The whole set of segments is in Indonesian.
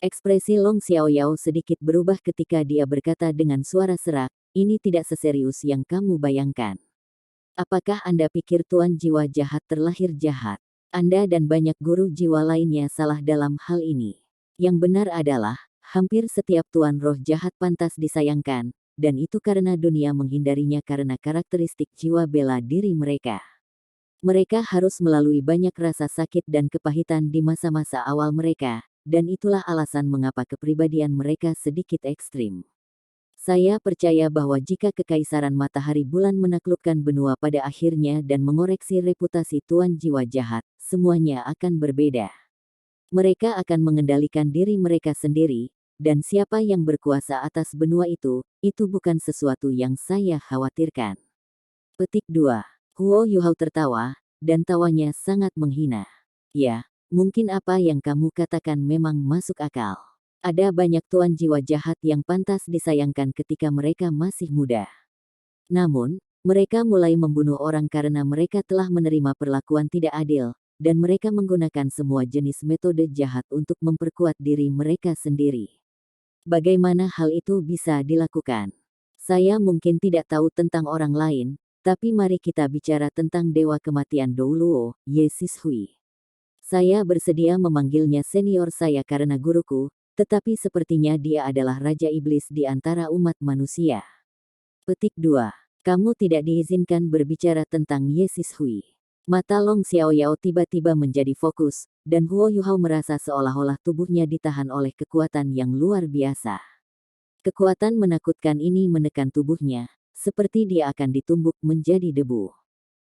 Ekspresi Long Xiaoyao sedikit berubah ketika dia berkata dengan suara serak, ini tidak seserius yang kamu bayangkan. Apakah Anda pikir Tuan Jiwa Jahat terlahir jahat? Anda dan banyak guru jiwa lainnya salah dalam hal ini. Yang benar adalah, hampir setiap Tuan Roh Jahat pantas disayangkan, dan itu karena dunia menghindarinya karena karakteristik jiwa bela diri mereka. Mereka harus melalui banyak rasa sakit dan kepahitan di masa-masa awal mereka, dan itulah alasan mengapa kepribadian mereka sedikit ekstrim. Saya percaya bahwa jika Kekaisaran Matahari Bulan menaklukkan benua pada akhirnya dan mengoreksi reputasi Tuan Jiwa Jahat, semuanya akan berbeda. Mereka akan mengendalikan diri mereka sendiri, dan siapa yang berkuasa atas benua itu bukan sesuatu yang saya khawatirkan. Petik 2. Huo Yuhao tertawa, dan tawanya sangat menghina. Ya, mungkin apa yang kamu katakan memang masuk akal. Ada banyak Tuan Jiwa Jahat yang pantas disayangkan ketika mereka masih muda. Namun, mereka mulai membunuh orang karena mereka telah menerima perlakuan tidak adil, dan mereka menggunakan semua jenis metode jahat untuk memperkuat diri mereka sendiri. Bagaimana hal itu bisa dilakukan? Saya mungkin tidak tahu tentang orang lain, tapi mari kita bicara tentang Dewa Kematian Douluo, Ye Sishui. Saya bersedia memanggilnya senior saya karena guruku, tetapi sepertinya dia adalah Raja Iblis di antara umat manusia. Petik 2. Kamu tidak diizinkan berbicara tentang Ye Sishui. Mata Long Xiaoyao tiba-tiba menjadi fokus, dan Huo Yuhao merasa seolah-olah tubuhnya ditahan oleh kekuatan yang luar biasa. Kekuatan menakutkan ini menekan tubuhnya, seperti dia akan ditumbuk menjadi debu.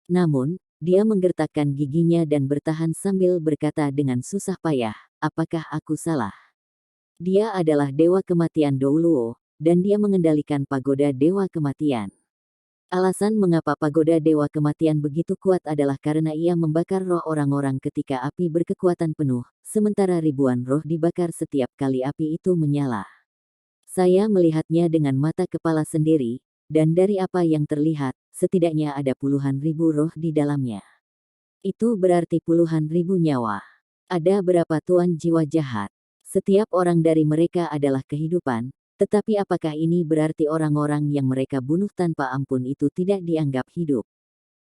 Namun, dia menggertakkan giginya dan bertahan sambil berkata dengan susah payah, apakah aku salah? Dia adalah Dewa Kematian Douluo, dan dia mengendalikan pagoda Dewa Kematian. Alasan mengapa pagoda Dewa Kematian begitu kuat adalah karena ia membakar roh orang-orang ketika api berkekuatan penuh, sementara ribuan roh dibakar setiap kali api itu menyala. Saya melihatnya dengan mata kepala sendiri, dan dari apa yang terlihat, setidaknya ada puluhan ribu roh di dalamnya. Itu berarti puluhan ribu nyawa. Ada berapa Tuan Jiwa Jahat? Setiap orang dari mereka adalah kehidupan, tetapi apakah ini berarti orang-orang yang mereka bunuh tanpa ampun itu tidak dianggap hidup?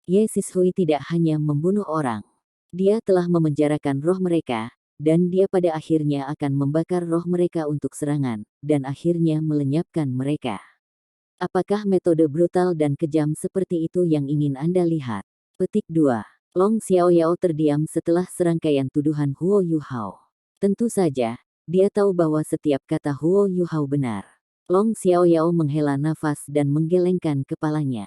Ye Sishui tidak hanya membunuh orang. Dia telah memenjarakan roh mereka, dan dia pada akhirnya akan membakar roh mereka untuk serangan, dan akhirnya melenyapkan mereka. Apakah metode brutal dan kejam seperti itu yang ingin Anda lihat? Petik 2. Long Xiaoyao terdiam setelah serangkaian tuduhan Huo Yuhao. Tentu saja, dia tahu bahwa setiap kata Huo Yuhao benar. Long Xiaoyao menghela nafas dan menggelengkan kepalanya.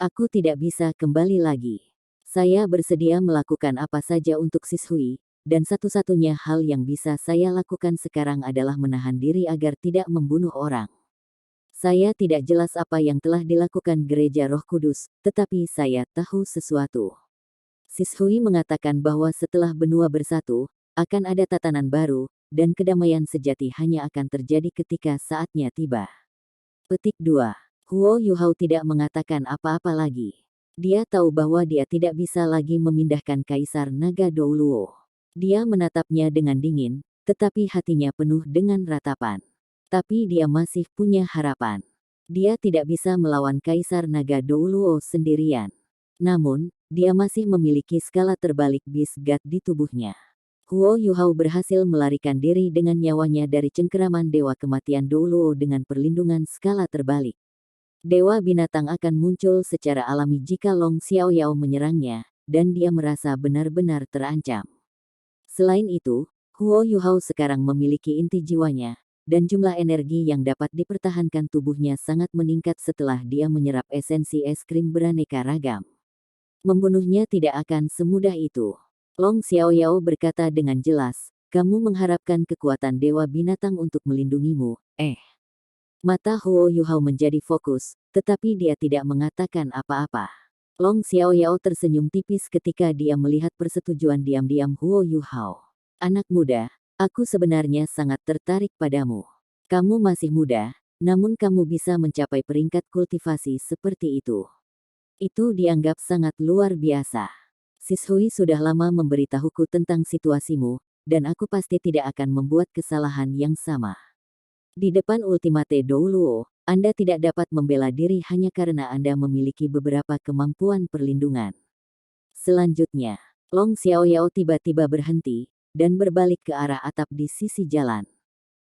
Aku tidak bisa kembali lagi. Saya bersedia melakukan apa saja untuk Sishui, dan satu-satunya hal yang bisa saya lakukan sekarang adalah menahan diri agar tidak membunuh orang. Saya tidak jelas apa yang telah dilakukan Gereja Roh Kudus, tetapi saya tahu sesuatu. Sishui mengatakan bahwa setelah benua bersatu, akan ada tatanan baru, dan kedamaian sejati hanya akan terjadi ketika saatnya tiba. Petik 2. Huo Yuhao tidak mengatakan apa-apa lagi. Dia tahu bahwa dia tidak bisa lagi memindahkan Kaisar Naga Douluo. Dia menatapnya dengan dingin, tetapi hatinya penuh dengan ratapan. Tapi dia masih punya harapan. Dia tidak bisa melawan Kaisar Naga Douluo sendirian. Namun, dia masih memiliki skala terbalik Beast God di tubuhnya. Huo Yuhao berhasil melarikan diri dengan nyawanya dari cengkeraman Dewa Kematian Douluo dengan perlindungan skala terbalik. Dewa binatang akan muncul secara alami jika Long Xiaoyao menyerangnya, dan dia merasa benar-benar terancam. Selain itu, Huo Yuhao sekarang memiliki inti jiwanya, dan jumlah energi yang dapat dipertahankan tubuhnya sangat meningkat setelah dia menyerap esensi es krim beraneka ragam. Membunuhnya tidak akan semudah itu. Long Xiaoyao berkata dengan jelas, kamu mengharapkan kekuatan Dewa Binatang untuk melindungimu, Mata Huo Yuhao menjadi fokus, tetapi dia tidak mengatakan apa-apa. Long Xiaoyao tersenyum tipis ketika dia melihat persetujuan diam-diam Huo Yuhao. Anak muda, aku sebenarnya sangat tertarik padamu. Kamu masih muda, namun kamu bisa mencapai peringkat kultivasi seperti itu. Itu dianggap sangat luar biasa. Sishui sudah lama memberitahuku tentang situasimu, dan aku pasti tidak akan membuat kesalahan yang sama. Di depan Ultimate Douluo, Anda tidak dapat membela diri hanya karena Anda memiliki beberapa kemampuan perlindungan. Selanjutnya, Long Xiaoyao tiba-tiba berhenti, dan berbalik ke arah atap di sisi jalan.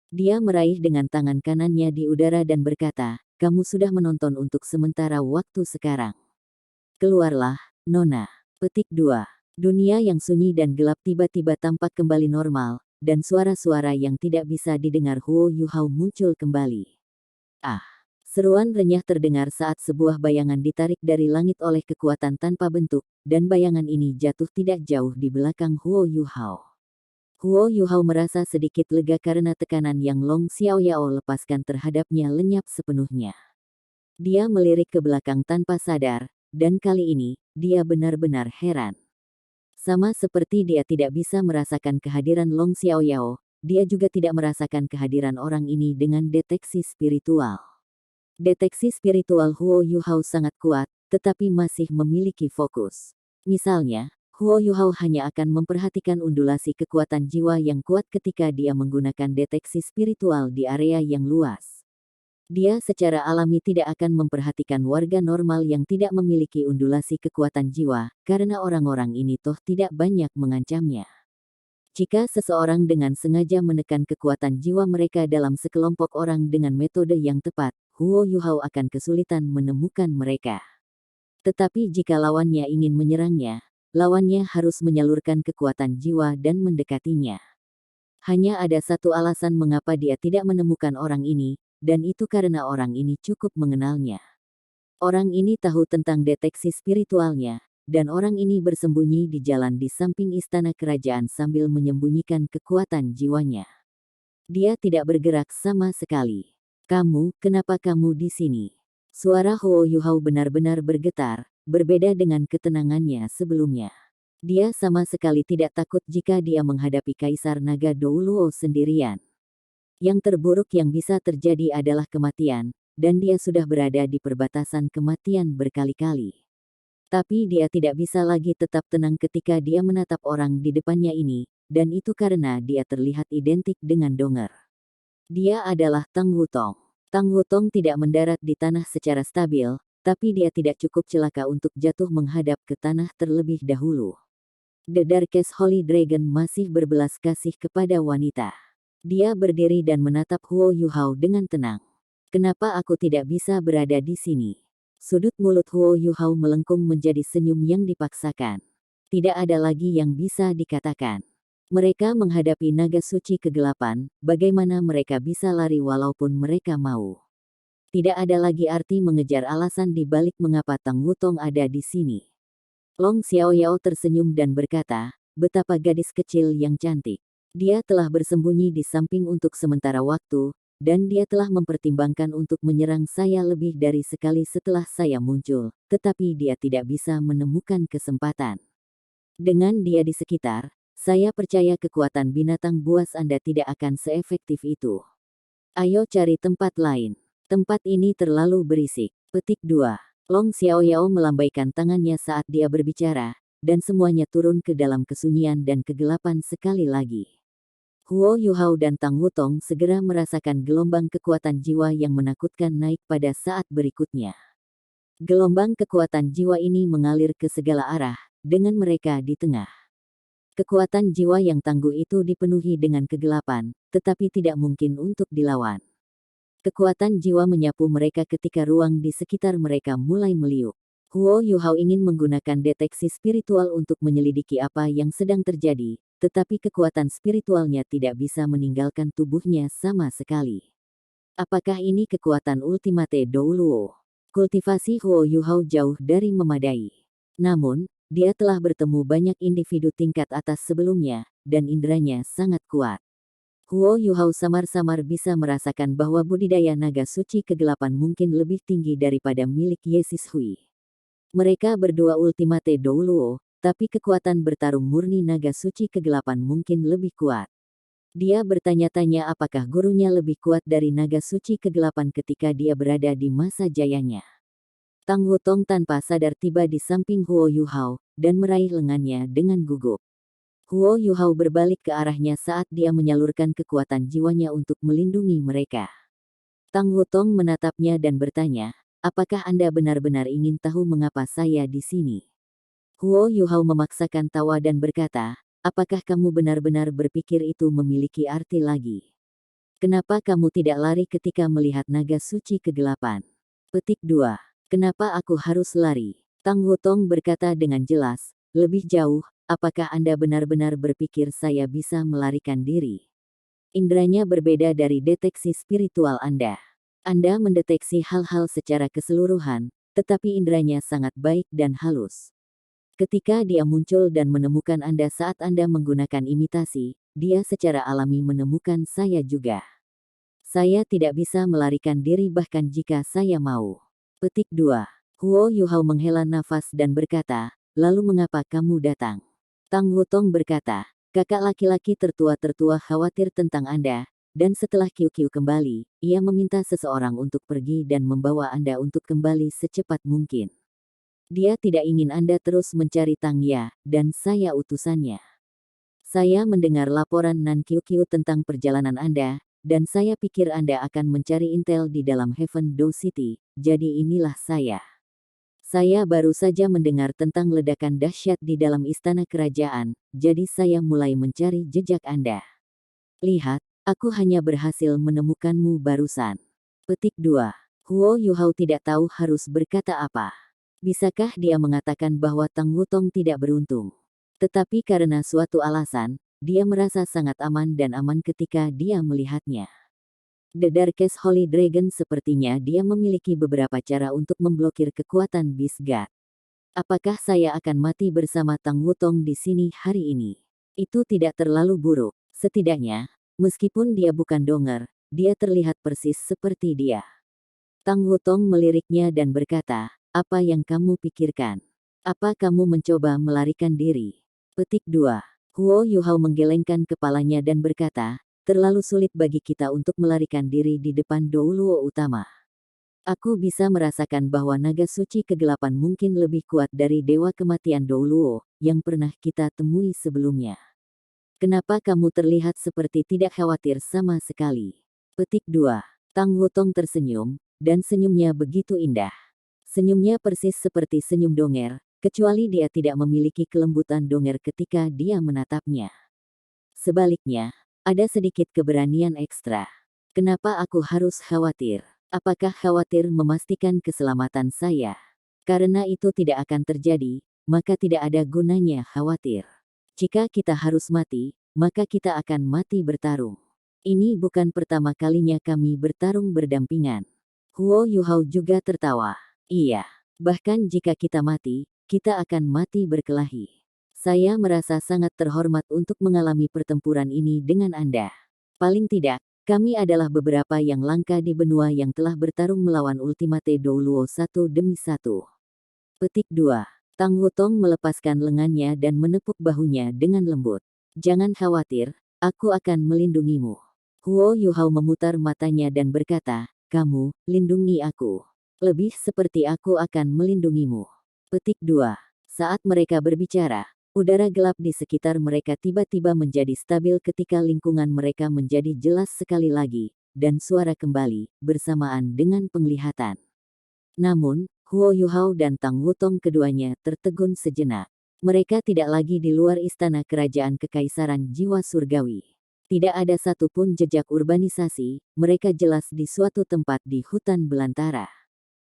Dia meraih dengan tangan kanannya di udara dan berkata, "Kamu sudah menonton untuk sementara waktu sekarang. Keluarlah, Nona." Petik 2. Dunia yang sunyi dan gelap tiba-tiba tampak kembali normal, dan suara-suara yang tidak bisa didengar Huo Yuhao muncul kembali. Ah! Seruan renyah terdengar saat sebuah bayangan ditarik dari langit oleh kekuatan tanpa bentuk, dan bayangan ini jatuh tidak jauh di belakang Huo Yuhao. Huo Yuhao merasa sedikit lega karena tekanan yang Long Xiaoyao lepaskan terhadapnya lenyap sepenuhnya. Dia melirik ke belakang tanpa sadar, dan kali ini, dia benar-benar heran. Sama seperti dia tidak bisa merasakan kehadiran Long Xiaoyao, dia juga tidak merasakan kehadiran orang ini dengan deteksi spiritual. Deteksi spiritual Huo Yuhao sangat kuat, tetapi masih memiliki fokus. Misalnya, Huo Yuhao hanya akan memperhatikan undulasi kekuatan jiwa yang kuat ketika dia menggunakan deteksi spiritual di area yang luas. Dia secara alami tidak akan memperhatikan warga normal yang tidak memiliki undulasi kekuatan jiwa, karena orang-orang ini toh tidak banyak mengancamnya. Jika seseorang dengan sengaja menekan kekuatan jiwa mereka dalam sekelompok orang dengan metode yang tepat, Huo Yuhao akan kesulitan menemukan mereka. Tetapi jika lawannya ingin menyerangnya, lawannya harus menyalurkan kekuatan jiwa dan mendekatinya. Hanya ada satu alasan mengapa dia tidak menemukan orang ini, dan itu karena orang ini cukup mengenalnya. Orang ini tahu tentang deteksi spiritualnya, dan orang ini bersembunyi di jalan di samping istana kerajaan sambil menyembunyikan kekuatan jiwanya. Dia tidak bergerak sama sekali. "Kamu, kenapa kamu di sini?" Suara Huo Yuhao benar-benar bergetar, berbeda dengan ketenangannya sebelumnya. Dia sama sekali tidak takut jika dia menghadapi Kaisar Naga Douluo sendirian. Yang terburuk yang bisa terjadi adalah kematian, dan dia sudah berada di perbatasan kematian berkali-kali. Tapi dia tidak bisa lagi tetap tenang ketika dia menatap orang di depannya ini, dan itu karena dia terlihat identik dengan Donger. Dia adalah Tang Wutong. Tang Wutong tidak mendarat di tanah secara stabil, tapi dia tidak cukup celaka untuk jatuh menghadap ke tanah terlebih dahulu. The Darkest Holy Dragon masih berbelas kasih kepada wanita. Dia berdiri dan menatap Huo Yuhao dengan tenang. "Kenapa aku tidak bisa berada di sini?" Sudut mulut Huo Yuhao melengkung menjadi senyum yang dipaksakan. Tidak ada lagi yang bisa dikatakan. Mereka menghadapi naga suci kegelapan, bagaimana mereka bisa lari walaupun mereka mau? Tidak ada lagi arti mengejar alasan di balik mengapa Tang Wutong ada di sini. Long Xiaoyao tersenyum dan berkata, "Betapa gadis kecil yang cantik. Dia telah bersembunyi di samping untuk sementara waktu, dan dia telah mempertimbangkan untuk menyerang saya lebih dari sekali setelah saya muncul, tetapi dia tidak bisa menemukan kesempatan. Dengan dia di sekitar, saya percaya kekuatan binatang buas Anda tidak akan seefektif itu. Ayo cari tempat lain. Tempat ini terlalu berisik." Petik 2. Long Xiaoyao melambaikan tangannya saat dia berbicara, dan semuanya turun ke dalam kesunyian dan kegelapan sekali lagi. Huo Yuhao dan Tang Wutong segera merasakan gelombang kekuatan jiwa yang menakutkan naik pada saat berikutnya. Gelombang kekuatan jiwa ini mengalir ke segala arah, dengan mereka di tengah. Kekuatan jiwa yang tangguh itu dipenuhi dengan kegelapan, tetapi tidak mungkin untuk dilawan. Kekuatan jiwa menyapu mereka ketika ruang di sekitar mereka mulai meliuk. Huo Yuhao ingin menggunakan deteksi spiritual untuk menyelidiki apa yang sedang terjadi, tetapi kekuatan spiritualnya tidak bisa meninggalkan tubuhnya sama sekali. Apakah ini kekuatan Ultimate Douluo? Kultivasi Huo Yuhao jauh dari memadai. Namun, dia telah bertemu banyak individu tingkat atas sebelumnya, dan inderanya sangat kuat. Huo Yuhao samar-samar bisa merasakan bahwa budidaya naga suci kegelapan mungkin lebih tinggi daripada milik Yesis Hui. Mereka berdua Ultimate Douluo, tapi kekuatan bertarung murni naga suci kegelapan mungkin lebih kuat. Dia bertanya-tanya apakah gurunya lebih kuat dari naga suci kegelapan ketika dia berada di masa jayanya. Tang Wutong tanpa sadar tiba di samping Huo Yuhao, dan meraih lengannya dengan gugup. Huo Yuhao berbalik ke arahnya saat dia menyalurkan kekuatan jiwanya untuk melindungi mereka. Tang Wutong menatapnya dan bertanya, apakah Anda benar-benar ingin tahu mengapa saya di sini? Huo Yuhao memaksakan tawa dan berkata, apakah kamu benar-benar berpikir itu memiliki arti lagi? Kenapa kamu tidak lari ketika melihat naga suci kegelapan? Petik 2. Kenapa aku harus lari? Tang Wutong berkata dengan jelas, lebih jauh, apakah Anda benar-benar berpikir saya bisa melarikan diri? Indranya berbeda dari deteksi spiritual Anda. Anda mendeteksi hal-hal secara keseluruhan, tetapi indranya sangat baik dan halus. Ketika dia muncul dan menemukan Anda saat Anda menggunakan imitasi, dia secara alami menemukan saya juga. Saya tidak bisa melarikan diri bahkan jika saya mau. Petik 2. Huo Yuhao menghela nafas dan berkata, lalu mengapa kamu datang? Tang Wutong berkata, kakak laki-laki tertua-tertua khawatir tentang Anda, dan setelah Qiu kembali, ia meminta seseorang untuk pergi dan membawa Anda untuk kembali secepat mungkin. Dia tidak ingin Anda terus mencari Tang Ya, dan saya utusannya. Saya mendengar laporan Nan Qiu tentang perjalanan Anda, dan saya pikir Anda akan mencari intel di dalam Heaven Do City, jadi inilah saya. Saya baru saja mendengar tentang ledakan dahsyat di dalam istana kerajaan, jadi saya mulai mencari jejak Anda. Lihat, aku hanya berhasil menemukanmu barusan. Petik 2. Huo Yuhao tidak tahu harus berkata apa. Bisakah dia mengatakan bahwa Tang Wutong tidak beruntung? Tetapi karena suatu alasan, dia merasa sangat aman dan aman ketika dia melihatnya. The Darkest Holy Dragon sepertinya dia memiliki beberapa cara untuk memblokir kekuatan Beast God. Apakah saya akan mati bersama Tang Wutong di sini hari ini? Itu tidak terlalu buruk. Setidaknya, meskipun dia bukan donger, dia terlihat persis seperti dia. Tang Wutong meliriknya dan berkata, apa yang kamu pikirkan? Apa kamu mencoba melarikan diri? Petik 2. Huo Yuhao menggelengkan kepalanya dan berkata, terlalu sulit bagi kita untuk melarikan diri di depan Douluo utama. Aku bisa merasakan bahwa naga suci kegelapan mungkin lebih kuat dari dewa kematian Douluo, yang pernah kita temui sebelumnya. Kenapa kamu terlihat seperti tidak khawatir sama sekali? Petik 2. Tang Wutong tersenyum, dan senyumnya begitu indah. Senyumnya persis seperti senyum donger, kecuali dia tidak memiliki kelembutan donger ketika dia menatapnya. Sebaliknya, ada sedikit keberanian ekstra. Kenapa aku harus khawatir? Apakah khawatir memastikan keselamatan saya? Karena itu tidak akan terjadi, maka tidak ada gunanya khawatir. Jika kita harus mati, maka kita akan mati bertarung. Ini bukan pertama kalinya kami bertarung berdampingan. Huo Yuhao juga tertawa. Iya, bahkan jika kita mati, kita akan mati berkelahi. Saya merasa sangat terhormat untuk mengalami pertempuran ini dengan Anda. Paling tidak, kami adalah beberapa yang langka di benua yang telah bertarung melawan Ultimate Douluo satu demi satu. Petik 2. Tang Wutong melepaskan lengannya dan menepuk bahunya dengan lembut. Jangan khawatir, aku akan melindungimu. Huo Yuhao memutar matanya dan berkata, kamu, lindungi aku. Lebih seperti aku akan melindungimu. Petik 2. Saat mereka berbicara, udara gelap di sekitar mereka tiba-tiba menjadi stabil ketika lingkungan mereka menjadi jelas sekali lagi, dan suara kembali, bersamaan dengan penglihatan. Namun, Huo Yuhao dan Tang Wutong keduanya tertegun sejenak. Mereka tidak lagi di luar istana kerajaan kekaisaran jiwa surgawi. Tidak ada satupun jejak urbanisasi, mereka jelas di suatu tempat di hutan belantara.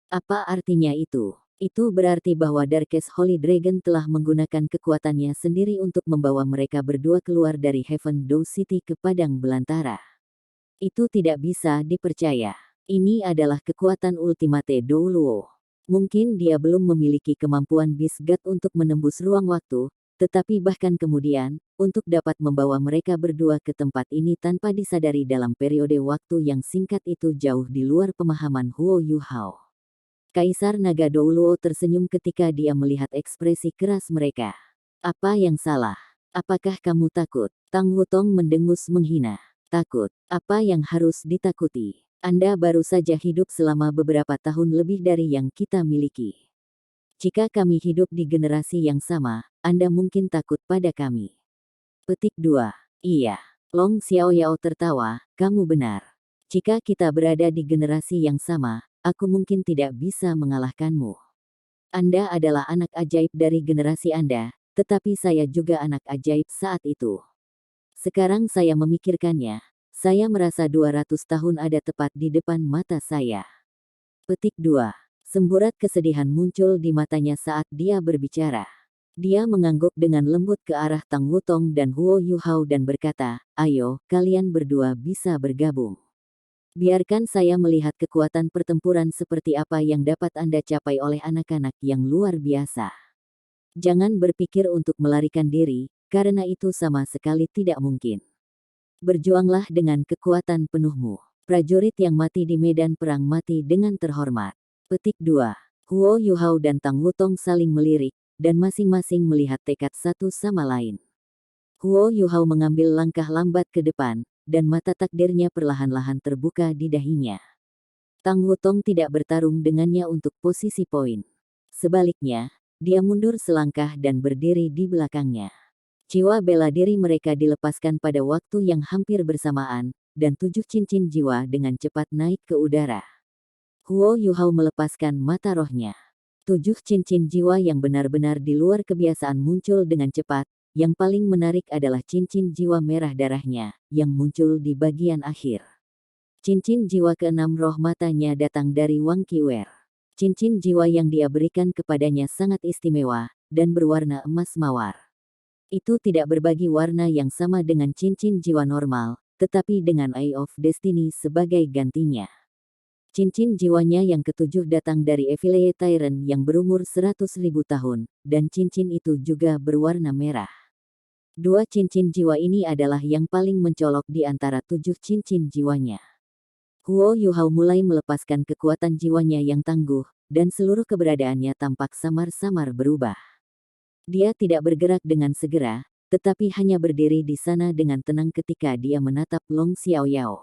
Apa artinya itu? Itu berarti bahwa Darkest Holy Dragon telah menggunakan kekuatannya sendiri untuk membawa mereka berdua keluar dari Heaven Do City ke padang belantara. Itu tidak bisa dipercaya. Ini adalah kekuatan Ultimate Douluo. Mungkin dia belum memiliki kemampuan Beast God untuk menembus ruang waktu, tetapi bahkan kemudian, untuk dapat membawa mereka berdua ke tempat ini tanpa disadari dalam periode waktu yang singkat itu jauh di luar pemahaman Huo Yuhao. Kaisar Naga Douluo tersenyum ketika dia melihat ekspresi keras mereka. Apa yang salah? Apakah kamu takut? Tang Wutong mendengus menghina. Takut? Apa yang harus ditakuti? Anda baru saja hidup selama beberapa tahun lebih dari yang kita miliki. Jika kami hidup di generasi yang sama, Anda mungkin takut pada kami. Petik 2. Iya. Long Xiaoyao tertawa, kamu benar. Jika kita berada di generasi yang sama, aku mungkin tidak bisa mengalahkanmu. Anda adalah anak ajaib dari generasi Anda, tetapi saya juga anak ajaib saat itu. Sekarang saya memikirkannya, saya merasa 200 tahun ada tepat di depan mata saya. Petik 2. Semburat kesedihan muncul di matanya saat dia berbicara. Dia mengangguk dengan lembut ke arah Tang Wutong dan Huo Yuhao dan berkata, ayo, kalian berdua bisa bergabung. Biarkan saya melihat kekuatan pertempuran seperti apa yang dapat Anda capai oleh anak-anak yang luar biasa. Jangan berpikir untuk melarikan diri, karena itu sama sekali tidak mungkin. Berjuanglah dengan kekuatan penuhmu. Prajurit yang mati di medan perang mati dengan terhormat. Petik 2. Huo Yuhao dan Tang Wutong saling melirik, dan masing-masing melihat tekad satu sama lain. Huo Yuhao mengambil langkah lambat ke depan, dan mata takdirnya perlahan-lahan terbuka di dahinya. Tang Wutong tidak bertarung dengannya untuk posisi poin. Sebaliknya, dia mundur selangkah dan berdiri di belakangnya. Jiwa bela diri mereka dilepaskan pada waktu yang hampir bersamaan, dan 7 cincin jiwa dengan cepat naik ke udara. Huo Yuhao melepaskan mata rohnya. 7 cincin jiwa yang benar-benar di luar kebiasaan muncul dengan cepat. Yang paling menarik adalah cincin jiwa merah darahnya, yang muncul di bagian akhir. Cincin jiwa ke-6 roh matanya datang dari Wang Qiwer. Cincin jiwa yang dia berikan kepadanya sangat istimewa, dan berwarna emas mawar. Itu tidak berbagi warna yang sama dengan cincin jiwa normal, tetapi dengan Eye of Destiny sebagai gantinya. Cincin jiwanya yang ketujuh datang dari Evile Tyrant yang berumur 100.000 tahun, dan cincin itu juga berwarna merah. 2 cincin jiwa ini adalah yang paling mencolok di antara 7 cincin jiwanya. Huo Yuhao mulai melepaskan kekuatan jiwanya yang tangguh, dan seluruh keberadaannya tampak samar-samar berubah. Dia tidak bergerak dengan segera, tetapi hanya berdiri di sana dengan tenang ketika dia menatap Long Xiaoyao.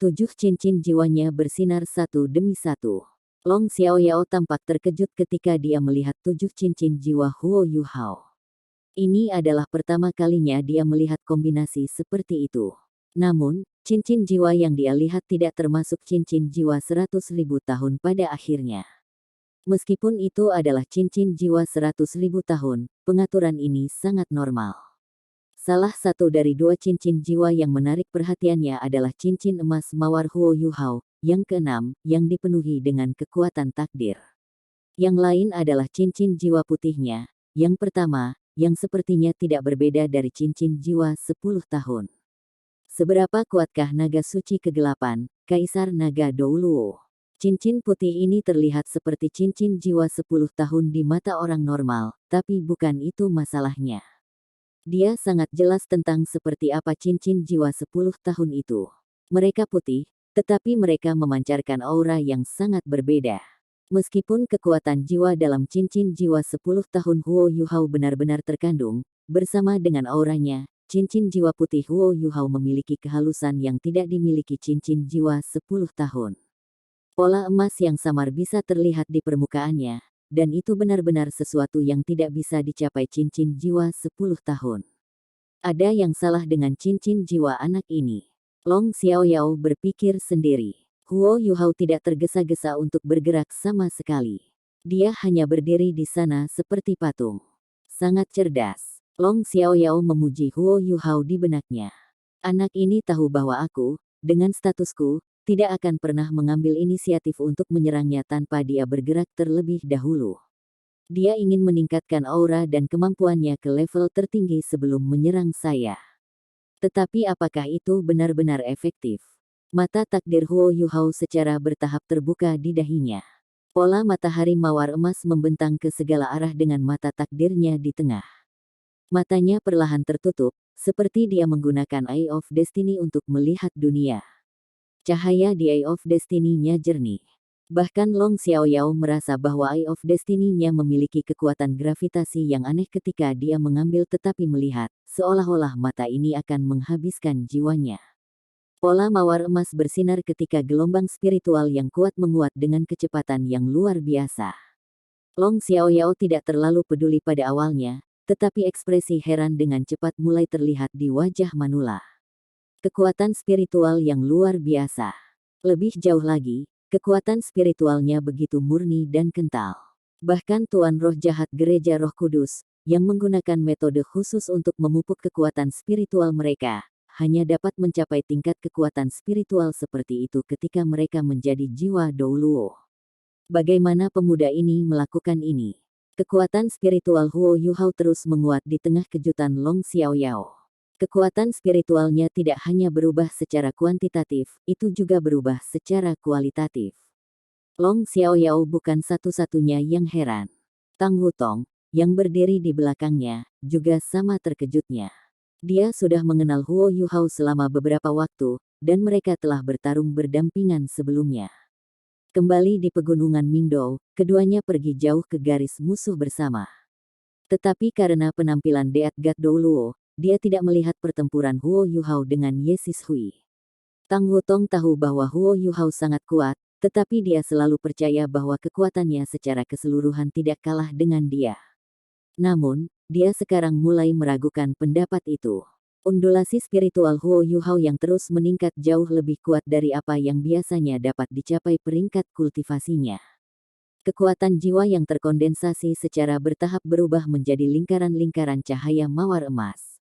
7 cincin jiwanya bersinar satu demi satu. Long Xiaoyao tampak terkejut ketika dia melihat 7 cincin jiwa Huo Yuhao. Ini adalah pertama kalinya dia melihat kombinasi seperti itu. Namun, cincin jiwa yang dia lihat tidak termasuk cincin jiwa 100.000 tahun pada akhirnya. Meskipun itu adalah cincin jiwa 100.000 tahun, pengaturan ini sangat normal. Salah satu dari 2 cincin jiwa yang menarik perhatiannya adalah cincin emas mawar Huo Yuhao, yang ke-6, yang dipenuhi dengan kekuatan takdir. Yang lain adalah cincin jiwa putihnya, yang pertama, yang sepertinya tidak berbeda dari cincin jiwa 10 tahun. Seberapa kuatkah naga suci kegelapan, Kaisar Naga Douluo? Cincin putih ini terlihat seperti cincin jiwa 10 tahun di mata orang normal, tapi bukan itu masalahnya. Dia sangat jelas tentang seperti apa cincin jiwa 10 tahun itu. Mereka putih, tetapi mereka memancarkan aura yang sangat berbeda. Meskipun kekuatan jiwa dalam cincin jiwa 10 tahun Huo Yuhao benar-benar terkandung, bersama dengan auranya, cincin jiwa putih Huo Yuhao memiliki kehalusan yang tidak dimiliki cincin jiwa 10 tahun. Pola emas yang samar bisa terlihat di permukaannya, dan itu benar-benar sesuatu yang tidak bisa dicapai cincin jiwa 10 tahun. Ada yang salah dengan cincin jiwa anak ini. Long Xiaoyao berpikir sendiri. Huo Yuhao tidak tergesa-gesa untuk bergerak sama sekali. Dia hanya berdiri di sana seperti patung. Sangat cerdas. Long Xiaoyao memuji Huo Yuhao di benaknya. Anak ini tahu bahwa aku, dengan statusku, tidak akan pernah mengambil inisiatif untuk menyerangnya tanpa dia bergerak terlebih dahulu. Dia ingin meningkatkan aura dan kemampuannya ke level tertinggi sebelum menyerang saya. Tetapi apakah itu benar-benar efektif? Mata takdir Huo Yuhao secara bertahap terbuka di dahinya. Pola matahari mawar emas membentang ke segala arah dengan mata takdirnya di tengah. Matanya perlahan tertutup, seperti dia menggunakan Eye of Destiny untuk melihat dunia. Cahaya di Eye of Destiny-nya jernih. Bahkan Long Xiaoyao merasa bahwa Eye of Destiny-nya memiliki kekuatan gravitasi yang aneh ketika dia mengambil tetapi melihat, seolah-olah mata ini akan menghabiskan jiwanya. Pola mawar emas bersinar ketika gelombang spiritual yang kuat menguat dengan kecepatan yang luar biasa. Long Xiaoyao tidak terlalu peduli pada awalnya, tetapi ekspresi heran dengan cepat mulai terlihat di wajah Manula. Kekuatan spiritual yang luar biasa. Lebih jauh lagi, kekuatan spiritualnya begitu murni dan kental. Bahkan Tuan Roh Jahat Gereja Roh Kudus, yang menggunakan metode khusus untuk memupuk kekuatan spiritual mereka, hanya dapat mencapai tingkat kekuatan spiritual seperti itu ketika mereka menjadi jiwa Douluo. Bagaimana pemuda ini melakukan ini? Kekuatan spiritual Huo Yuhao terus menguat di tengah kejutan Long Xiaoyao. Kekuatan spiritualnya tidak hanya berubah secara kuantitatif, itu juga berubah secara kualitatif. Long Xiaoyao bukan satu-satunya yang heran. Tang Wutong, yang berdiri di belakangnya, juga sama terkejutnya. Dia sudah mengenal Huo Yuhao selama beberapa waktu, dan mereka telah bertarung berdampingan sebelumnya. Kembali di pegunungan Mingdou, keduanya pergi jauh ke garis musuh bersama. Tetapi karena penampilan Deat Gat Douluo, dia tidak melihat pertempuran Huo Yuhao dengan Ye Sishui. Tang Wutong tahu bahwa Huo Yuhao sangat kuat, tetapi dia selalu percaya bahwa kekuatannya secara keseluruhan tidak kalah dengan dia. Namun, dia sekarang mulai meragukan pendapat itu. Undulasi spiritual Huo Yuhao yang terus meningkat jauh lebih kuat dari apa yang biasanya dapat dicapai peringkat kultivasinya. Kekuatan jiwa yang terkondensasi secara bertahap berubah menjadi lingkaran-lingkaran cahaya mawar emas.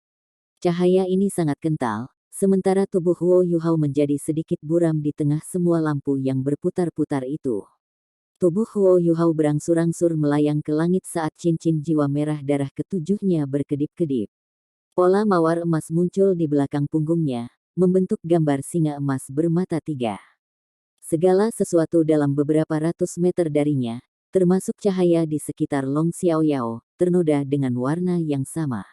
Cahaya ini sangat kental, sementara tubuh Huo Yuhao menjadi sedikit buram di tengah semua lampu yang berputar-putar itu. Tubuh Huo Yuhao berangsur-angsur melayang ke langit saat cincin jiwa merah darah ketujuhnya berkedip-kedip. Pola mawar emas muncul di belakang punggungnya, membentuk gambar singa emas bermata tiga. Segala sesuatu dalam beberapa ratus meter darinya, termasuk cahaya di sekitar Long Xiaoyao, ternoda dengan warna yang sama.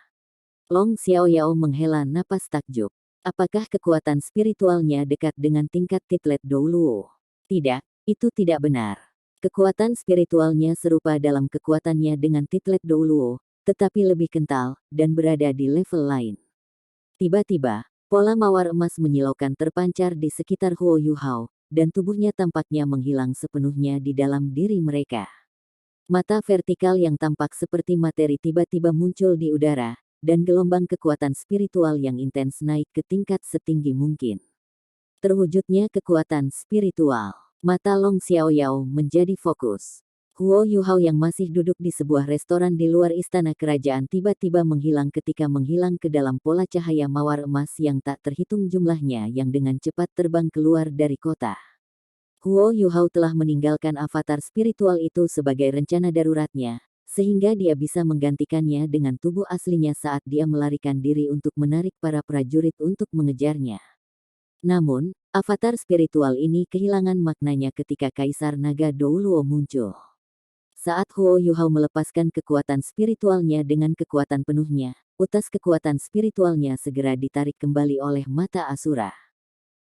Long Xiaoyao menghela napas takjub. Apakah kekuatan spiritualnya dekat dengan tingkat Titlet Douluo? Tidak, itu tidak benar. Kekuatan spiritualnya serupa dalam kekuatannya dengan Titlet Douluo, tetapi lebih kental, dan berada di level lain. Tiba-tiba, pola mawar emas menyilaukan terpancar di sekitar Huo Yuhao, dan tubuhnya tampaknya menghilang sepenuhnya di dalam diri mereka. Mata vertikal yang tampak seperti materi tiba-tiba muncul di udara, dan gelombang kekuatan spiritual yang intens naik ke tingkat setinggi mungkin. Terwujudnya kekuatan spiritual. Mata Long Xiaoyao menjadi fokus. Huo Yuhao yang masih duduk di sebuah restoran di luar istana kerajaan tiba-tiba menghilang ketika menghilang ke dalam pola cahaya mawar emas yang tak terhitung jumlahnya yang dengan cepat terbang keluar dari kota. Huo Yuhao telah meninggalkan avatar spiritual itu sebagai rencana daruratnya, sehingga dia bisa menggantikannya dengan tubuh aslinya saat dia melarikan diri untuk menarik para prajurit untuk mengejarnya. Namun, avatar spiritual ini kehilangan maknanya ketika Kaisar Naga Douluo muncul. Saat Huo Yuhao melepaskan kekuatan spiritualnya dengan kekuatan penuhnya, utas kekuatan spiritualnya segera ditarik kembali oleh mata Asura.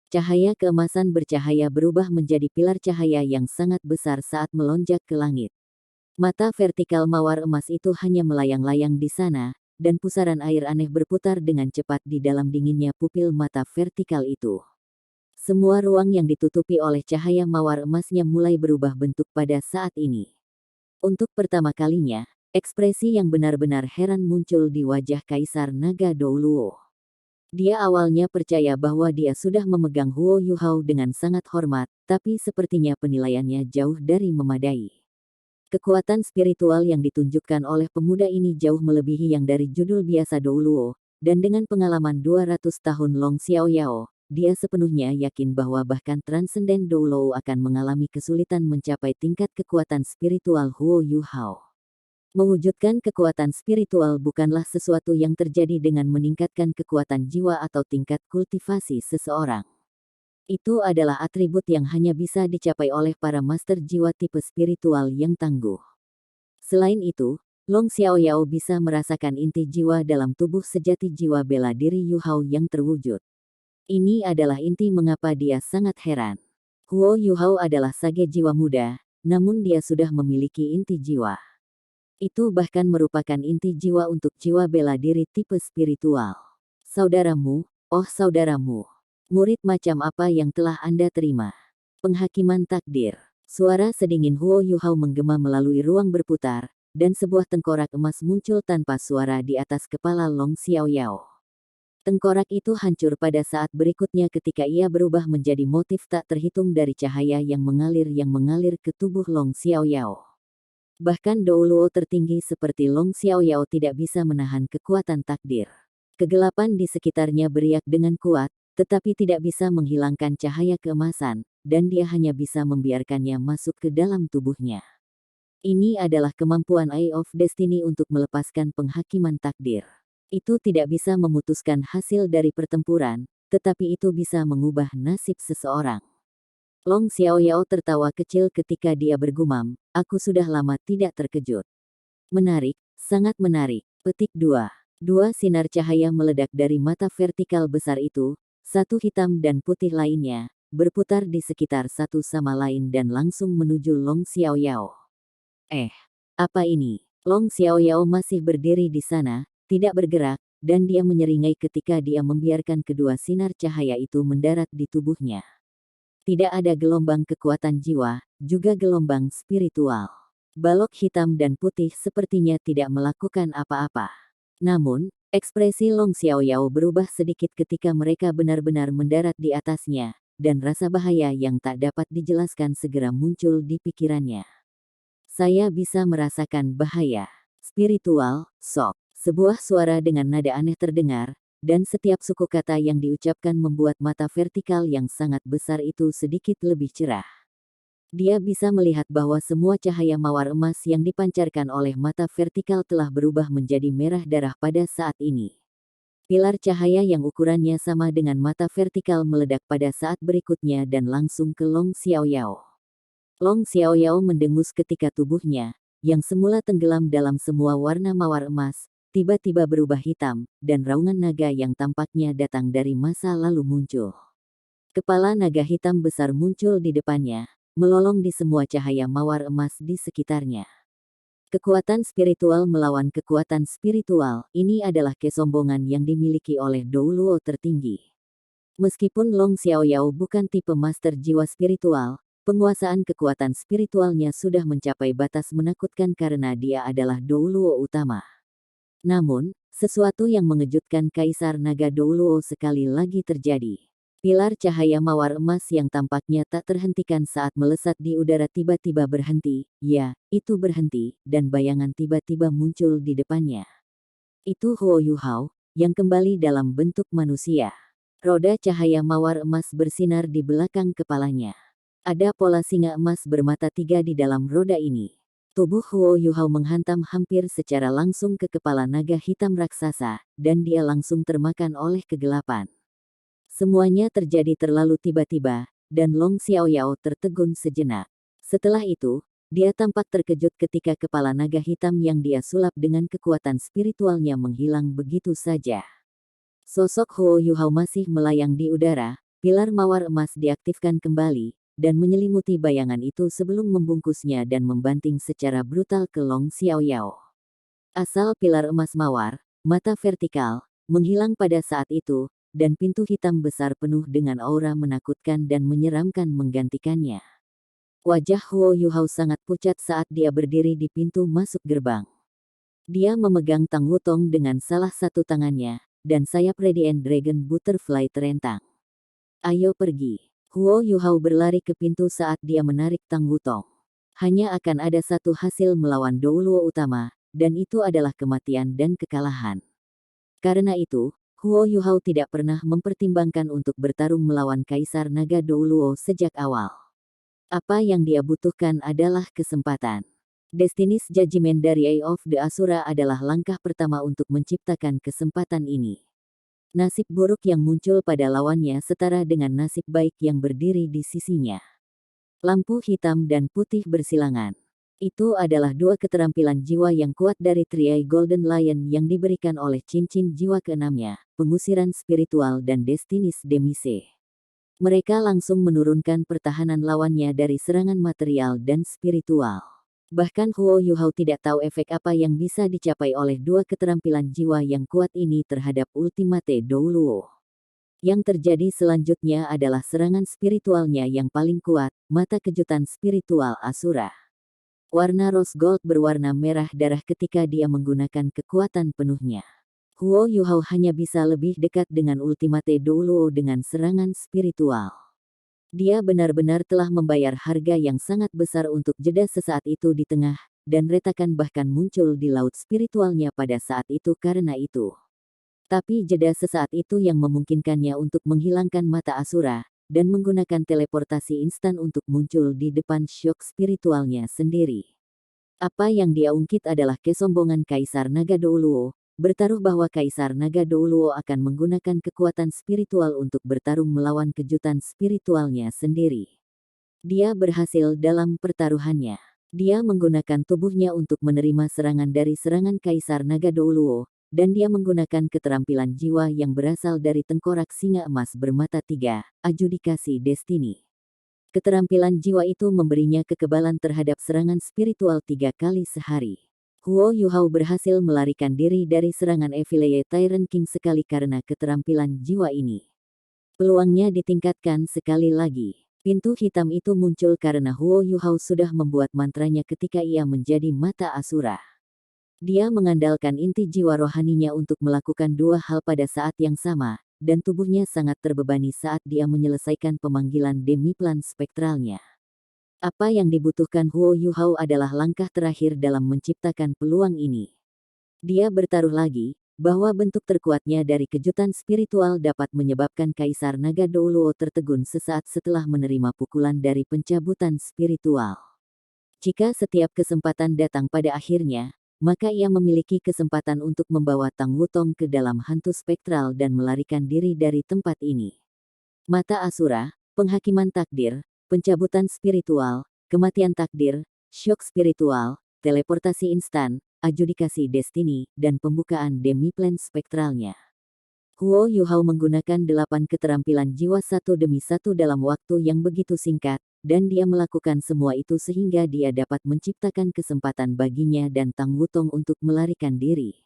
Cahaya keemasan bercahaya berubah menjadi pilar cahaya yang sangat besar saat melonjak ke langit. Mata vertikal mawar emas itu hanya melayang-layang di sana, dan pusaran air aneh berputar dengan cepat di dalam dinginnya pupil mata vertikal itu. Semua ruang yang ditutupi oleh cahaya mawar emasnya mulai berubah bentuk pada saat ini. Untuk pertama kalinya, ekspresi yang benar-benar heran muncul di wajah Kaisar Naga Douluo. Dia awalnya percaya bahwa dia sudah memegang Huo Yuhao dengan sangat hormat, tapi sepertinya penilaiannya jauh dari memadai. Kekuatan spiritual yang ditunjukkan oleh pemuda ini jauh melebihi yang dari judul biasa Douluo, dan dengan pengalaman 200 tahun Long Xiaoyao, dia sepenuhnya yakin bahwa bahkan transenden Douluo akan mengalami kesulitan mencapai tingkat kekuatan spiritual Huo Yuhao. Mewujudkan kekuatan spiritual bukanlah sesuatu yang terjadi dengan meningkatkan kekuatan jiwa atau tingkat kultivasi seseorang. Itu adalah atribut yang hanya bisa dicapai oleh para master jiwa tipe spiritual yang tangguh. Selain itu, Long Xiaoyao bisa merasakan inti jiwa dalam tubuh sejati jiwa bela diri Yuhao yang terwujud. Ini adalah inti mengapa dia sangat heran. Huo Yuhao adalah sage jiwa muda, namun dia sudah memiliki inti jiwa. Itu bahkan merupakan inti jiwa untuk jiwa bela diri tipe spiritual. Saudaramu, oh saudaramu. Murid macam apa yang telah Anda terima? Penghakiman takdir. Suara sedingin Huo Yuhao menggema melalui ruang berputar, dan sebuah tengkorak emas muncul tanpa suara di atas kepala Long Xiaoyao. Tengkorak itu hancur pada saat berikutnya ketika ia berubah menjadi motif tak terhitung dari cahaya yang mengalir ke tubuh Long Xiaoyao. Bahkan Douluo tertinggi seperti Long Xiaoyao tidak bisa menahan kekuatan takdir. Kegelapan di sekitarnya beriak dengan kuat, tetapi tidak bisa menghilangkan cahaya keemasan, dan dia hanya bisa membiarkannya masuk ke dalam tubuhnya. Ini adalah kemampuan Eye of Destiny untuk melepaskan penghakiman takdir. Itu tidak bisa memutuskan hasil dari pertempuran, tetapi itu bisa mengubah nasib seseorang. Long Xiaoyao tertawa kecil ketika dia bergumam, aku sudah lama tidak terkejut. Menarik, sangat menarik. Petik 2. Dua sinar cahaya meledak dari mata vertikal besar itu, satu hitam dan putih lainnya, berputar di sekitar satu sama lain dan langsung menuju Long Xiaoyao. Apa ini? Long Xiaoyao masih berdiri di sana, tidak bergerak, dan dia menyeringai ketika dia membiarkan kedua sinar cahaya itu mendarat di tubuhnya. Tidak ada gelombang kekuatan jiwa, juga gelombang spiritual. Balok hitam dan putih sepertinya tidak melakukan apa-apa. Namun, ekspresi Long Xiaoyao berubah sedikit ketika mereka benar-benar mendarat di atasnya, dan rasa bahaya yang tak dapat dijelaskan segera muncul di pikirannya. Saya bisa merasakan bahaya. Spiritual, sok. Sebuah suara dengan nada aneh terdengar, dan setiap suku kata yang diucapkan membuat mata vertikal yang sangat besar itu sedikit lebih cerah. Dia bisa melihat bahwa semua cahaya mawar emas yang dipancarkan oleh mata vertikal telah berubah menjadi merah darah pada saat ini. Pilar cahaya yang ukurannya sama dengan mata vertikal meledak pada saat berikutnya dan langsung ke Long Xiaoyao. Long Xiaoyao mendengus ketika tubuhnya, yang semula tenggelam dalam semua warna mawar emas, tiba-tiba berubah hitam, dan raungan naga yang tampaknya datang dari masa lalu muncul. Kepala naga hitam besar muncul di depannya, melolong di semua cahaya mawar emas di sekitarnya. Kekuatan spiritual melawan kekuatan spiritual, ini adalah kesombongan yang dimiliki oleh Douluo tertinggi. Meskipun Long Xiaoyao bukan tipe master jiwa spiritual, penguasaan kekuatan spiritualnya sudah mencapai batas menakutkan karena dia adalah Douluo utama. Namun, sesuatu yang mengejutkan Kaisar Naga Douluo sekali lagi terjadi. Pilar cahaya mawar emas yang tampaknya tak terhentikan saat melesat di udara tiba-tiba berhenti, ya, itu berhenti, dan bayangan tiba-tiba muncul di depannya. Itu Huo Yuhao, yang kembali dalam bentuk manusia. Roda cahaya mawar emas bersinar di belakang kepalanya. Ada pola singa emas bermata tiga di dalam roda ini. Tubuh Huo Yuhao menghantam hampir secara langsung ke kepala naga hitam raksasa, dan dia langsung termakan oleh kegelapan. Semuanya terjadi terlalu tiba-tiba, dan Long Xiaoyao tertegun sejenak. Setelah itu, dia tampak terkejut ketika kepala naga hitam yang dia sulap dengan kekuatan spiritualnya menghilang begitu saja. Sosok Huo Yuhao masih melayang di udara, pilar mawar emas diaktifkan kembali, dan menyelimuti bayangan itu sebelum membungkusnya dan membanting secara brutal ke Long Xiaoyao. Asal pilar emas mawar, mata vertikal, menghilang pada saat itu, dan pintu hitam besar penuh dengan aura menakutkan dan menyeramkan menggantikannya. Wajah Huo Yuhao sangat pucat saat dia berdiri di pintu masuk gerbang. Dia memegang Tang Wutong dengan salah satu tangannya, dan sayap Radiant Dragon Butterfly terentang. Ayo pergi. Huo Yuhao berlari ke pintu saat dia menarik Tang Wutong. Hanya akan ada satu hasil melawan Douluo utama, dan itu adalah kematian dan kekalahan. Karena itu, Huo Yuhao tidak pernah mempertimbangkan untuk bertarung melawan Kaisar Naga Douluo sejak awal. Apa yang dia butuhkan adalah kesempatan. Destiny's Judgment dari Eye of the Asura adalah langkah pertama untuk menciptakan kesempatan ini. Nasib buruk yang muncul pada lawannya setara dengan nasib baik yang berdiri di sisinya. Lampu hitam dan putih bersilangan. Itu adalah dua keterampilan jiwa yang kuat dari Triai Golden Lion yang diberikan oleh cincin jiwa keenamnya, pengusiran spiritual dan Destiny's Demise. Mereka langsung menurunkan pertahanan lawannya dari serangan material dan spiritual. Bahkan Huo Yuhao tidak tahu efek apa yang bisa dicapai oleh dua keterampilan jiwa yang kuat ini terhadap Ultimate Douluo. Yang terjadi selanjutnya adalah serangan spiritualnya yang paling kuat, mata kejutan spiritual Asura. Warna rose gold berwarna merah darah ketika dia menggunakan kekuatan penuhnya. Huo Yuhao hanya bisa lebih dekat dengan Ultimate Douluo dengan serangan spiritual. Dia benar-benar telah membayar harga yang sangat besar untuk jeda sesaat itu di tengah, dan retakan bahkan muncul di laut spiritualnya pada saat itu karena itu. Tapi jeda sesaat itu yang memungkinkannya untuk menghilangkan mata Asura, dan menggunakan teleportasi instan untuk muncul di depan syok spiritualnya sendiri. Apa yang dia ungkit adalah kesombongan Kaisar Naga Douluo, bertaruh bahwa Kaisar Naga Douluo akan menggunakan kekuatan spiritual untuk bertarung melawan kejutan spiritualnya sendiri. Dia berhasil dalam pertaruhannya. Dia menggunakan tubuhnya untuk menerima serangan dari serangan Kaisar Naga Douluo, dan dia menggunakan keterampilan jiwa yang berasal dari tengkorak singa emas bermata tiga, Adjudikasi Destiny. Keterampilan jiwa itu memberinya kekebalan terhadap serangan spiritual 3 kali sehari. Huo Yuhao berhasil melarikan diri dari serangan Evil Tyrant King sekali karena keterampilan jiwa ini. Peluangnya ditingkatkan sekali lagi. Pintu hitam itu muncul karena Huo Yuhao sudah membuat mantranya ketika ia menjadi mata Asura. Dia mengandalkan inti jiwa rohaninya untuk melakukan dua hal pada saat yang sama, dan tubuhnya sangat terbebani saat dia menyelesaikan pemanggilan demiplan spektralnya. Apa yang dibutuhkan Huo Yuhao adalah langkah terakhir dalam menciptakan peluang ini. Dia bertaruh lagi, bahwa bentuk terkuatnya dari kejutan spiritual dapat menyebabkan Kaisar Naga Douluo tertegun sesaat setelah menerima pukulan dari pencabutan spiritual. Jika setiap kesempatan datang pada akhirnya, maka ia memiliki kesempatan untuk membawa Tang Wutong ke dalam hantu spektral dan melarikan diri dari tempat ini. Mata Asura, penghakiman takdir, pencabutan spiritual, kematian takdir, syok spiritual, teleportasi instan, adjudikasi destiny, dan pembukaan demiplan spektralnya. Huo Yuhao menggunakan 8 keterampilan jiwa satu demi satu dalam waktu yang begitu singkat, dan dia melakukan semua itu sehingga dia dapat menciptakan kesempatan baginya dan Tang Wutong untuk melarikan diri.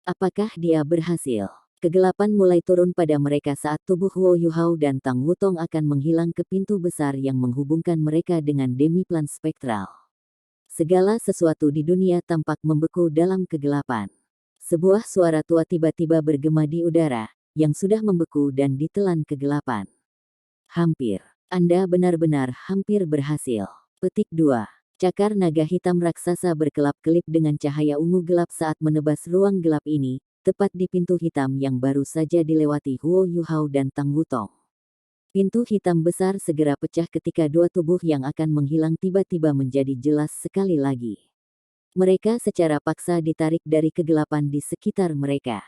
Apakah dia berhasil? Kegelapan mulai turun pada mereka saat tubuh Huo Yuhao dan Tang Wutong akan menghilang ke pintu besar yang menghubungkan mereka dengan demiplan spektral. Segala sesuatu di dunia tampak membeku dalam kegelapan. Sebuah suara tua tiba-tiba bergema di udara, yang sudah membeku dan ditelan kegelapan. Hampir. Anda benar-benar hampir berhasil. Petik 2. Cakar naga hitam raksasa berkelap-kelip dengan cahaya ungu gelap saat menebas ruang gelap ini, tepat di pintu hitam yang baru saja dilewati Huo Yuhao dan Tang Wutong. Pintu hitam besar segera pecah ketika dua tubuh yang akan menghilang tiba-tiba menjadi jelas sekali lagi. Mereka secara paksa ditarik dari kegelapan di sekitar mereka.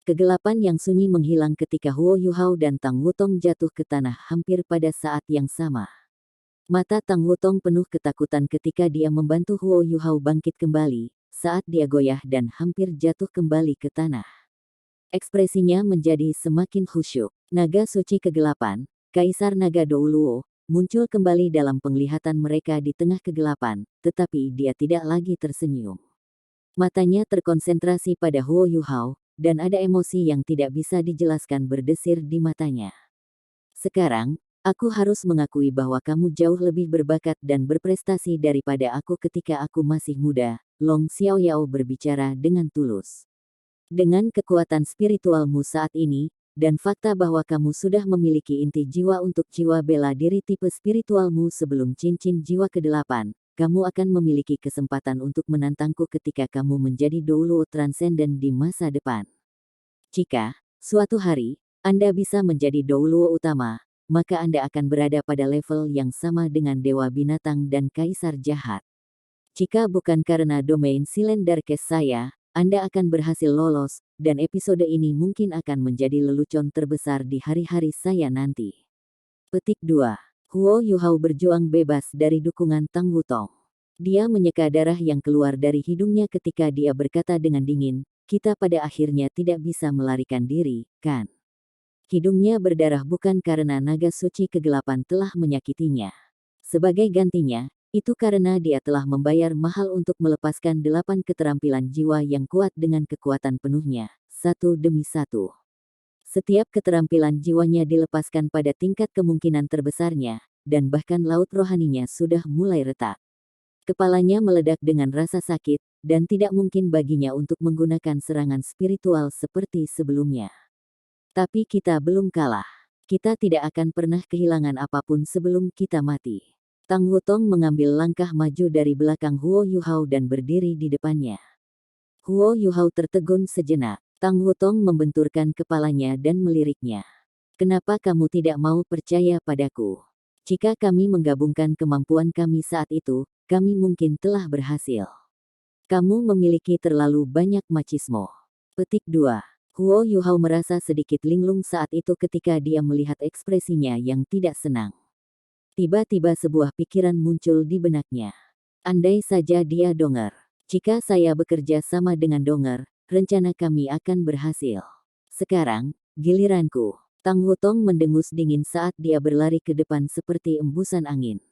Kegelapan yang sunyi menghilang ketika Huo Yuhao dan Tang Wutong jatuh ke tanah hampir pada saat yang sama. Mata Tang Wutong penuh ketakutan ketika dia membantu Huo Yuhao bangkit kembali, saat dia goyah dan hampir jatuh kembali ke tanah. Ekspresinya menjadi semakin khusyuk. Naga suci kegelapan, Kaisar Naga Douluo, muncul kembali dalam penglihatan mereka di tengah kegelapan, tetapi dia tidak lagi tersenyum. Matanya terkonsentrasi pada Huo Yuhao, dan ada emosi yang tidak bisa dijelaskan berdesir di matanya. Sekarang, aku harus mengakui bahwa kamu jauh lebih berbakat dan berprestasi daripada aku ketika aku masih muda, Long Xiaoyao berbicara dengan tulus. Dengan kekuatan spiritualmu saat ini, dan fakta bahwa kamu sudah memiliki inti jiwa untuk jiwa bela diri tipe spiritualmu sebelum cincin jiwa ke-8, kamu akan memiliki kesempatan untuk menantangku ketika kamu menjadi Douluo Transcendent di masa depan. Jika, suatu hari, Anda bisa menjadi Douluo utama, maka Anda akan berada pada level yang sama dengan Dewa Binatang dan Kaisar Jahat. Jika bukan karena domain Silent Darkest saya, Anda akan berhasil lolos, dan episode ini mungkin akan menjadi lelucon terbesar di hari-hari saya nanti. Petik 2. Huo Yuhao berjuang bebas dari dukungan Tang Wutong. Dia menyeka darah yang keluar dari hidungnya ketika dia berkata dengan dingin, kita pada akhirnya tidak bisa melarikan diri, kan? Hidungnya berdarah bukan karena naga suci kegelapan telah menyakitinya. Sebagai gantinya, itu karena dia telah membayar mahal untuk melepaskan 8 keterampilan jiwa yang kuat dengan kekuatan penuhnya, satu demi satu. Setiap keterampilan jiwanya dilepaskan pada tingkat kemungkinan terbesarnya, dan bahkan laut rohaninya sudah mulai retak. Kepalanya meledak dengan rasa sakit, dan tidak mungkin baginya untuk menggunakan serangan spiritual seperti sebelumnya. Tapi kita belum kalah. Kita tidak akan pernah kehilangan apapun sebelum kita mati. Tang Wutong mengambil langkah maju dari belakang Huo Yuhao dan berdiri di depannya. Huo Yuhao tertegun sejenak. Tang Wutong membenturkan kepalanya dan meliriknya. Kenapa kamu tidak mau percaya padaku? Jika kami menggabungkan kemampuan kami saat itu, kami mungkin telah berhasil. Kamu memiliki terlalu banyak machismo. Petik 2. Huo Yuhao merasa sedikit linglung saat itu ketika dia melihat ekspresinya yang tidak senang. Tiba-tiba sebuah pikiran muncul di benaknya. Andai saja dia Donger. Jika saya bekerja sama dengan Donger, rencana kami akan berhasil. Sekarang, giliranku. Tang Wutong mendengus dingin saat dia berlari ke depan seperti embusan angin.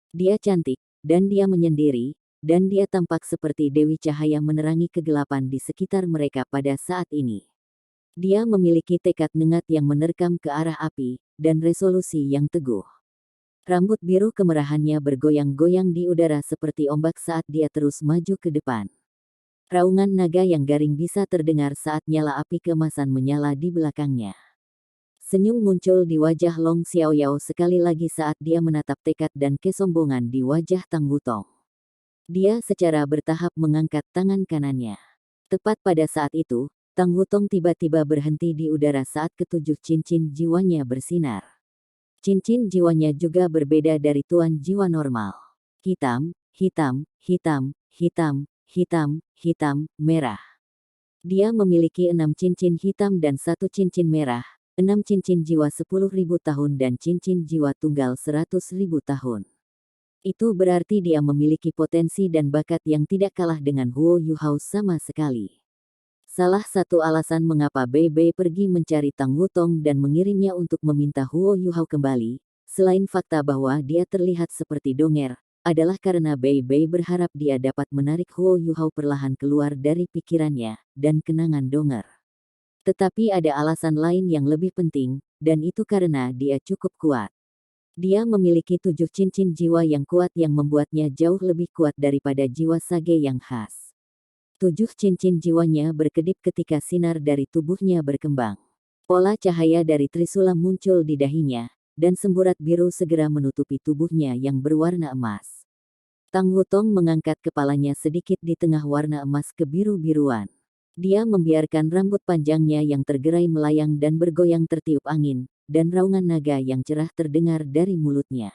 Dia cantik, dan dia menyendiri, dan dia tampak seperti dewi cahaya menerangi kegelapan di sekitar mereka pada saat ini. Dia memiliki tekad nengat yang menerkam ke arah api, dan resolusi yang teguh. Rambut biru kemerahannya bergoyang-goyang di udara seperti ombak saat dia terus maju ke depan. Raungan naga yang garing bisa terdengar saat nyala api keemasan menyala di belakangnya. Senyum muncul di wajah Long Xiaoyao sekali lagi saat dia menatap tekad dan kesombongan di wajah Tang Wutong. Dia secara bertahap mengangkat tangan kanannya. Tepat pada saat itu, Tang Wutong tiba-tiba berhenti di udara saat ketujuh cincin jiwanya bersinar. Cincin jiwanya juga berbeda dari tuan jiwa normal. Hitam, hitam, hitam, hitam, hitam, hitam, merah. Dia memiliki 6 cincin hitam dan 1 cincin merah, 6 cincin jiwa 10.000 tahun dan cincin jiwa tunggal 100.000 tahun. Itu berarti dia memiliki potensi dan bakat yang tidak kalah dengan Huo Yuhao sama sekali. Salah satu alasan mengapa Bei Bei pergi mencari Tang Wutong dan mengirimnya untuk meminta Huo Yuhao kembali, selain fakta bahwa dia terlihat seperti Donger, adalah karena Bei Bei berharap dia dapat menarik Huo Yuhao perlahan keluar dari pikirannya dan kenangan Donger. Tetapi ada alasan lain yang lebih penting, dan itu karena dia cukup kuat. Dia memiliki 7 cincin jiwa yang kuat yang membuatnya jauh lebih kuat daripada jiwa sage yang khas. 7 cincin jiwanya berkedip ketika sinar dari tubuhnya berkembang. Pola cahaya dari Trisula muncul di dahinya, dan semburat biru segera menutupi tubuhnya yang berwarna emas. Tang Wutong mengangkat kepalanya sedikit di tengah warna emas kebiru-biruan. Dia membiarkan rambut panjangnya yang tergerai melayang dan bergoyang tertiup angin, dan raungan naga yang cerah terdengar dari mulutnya.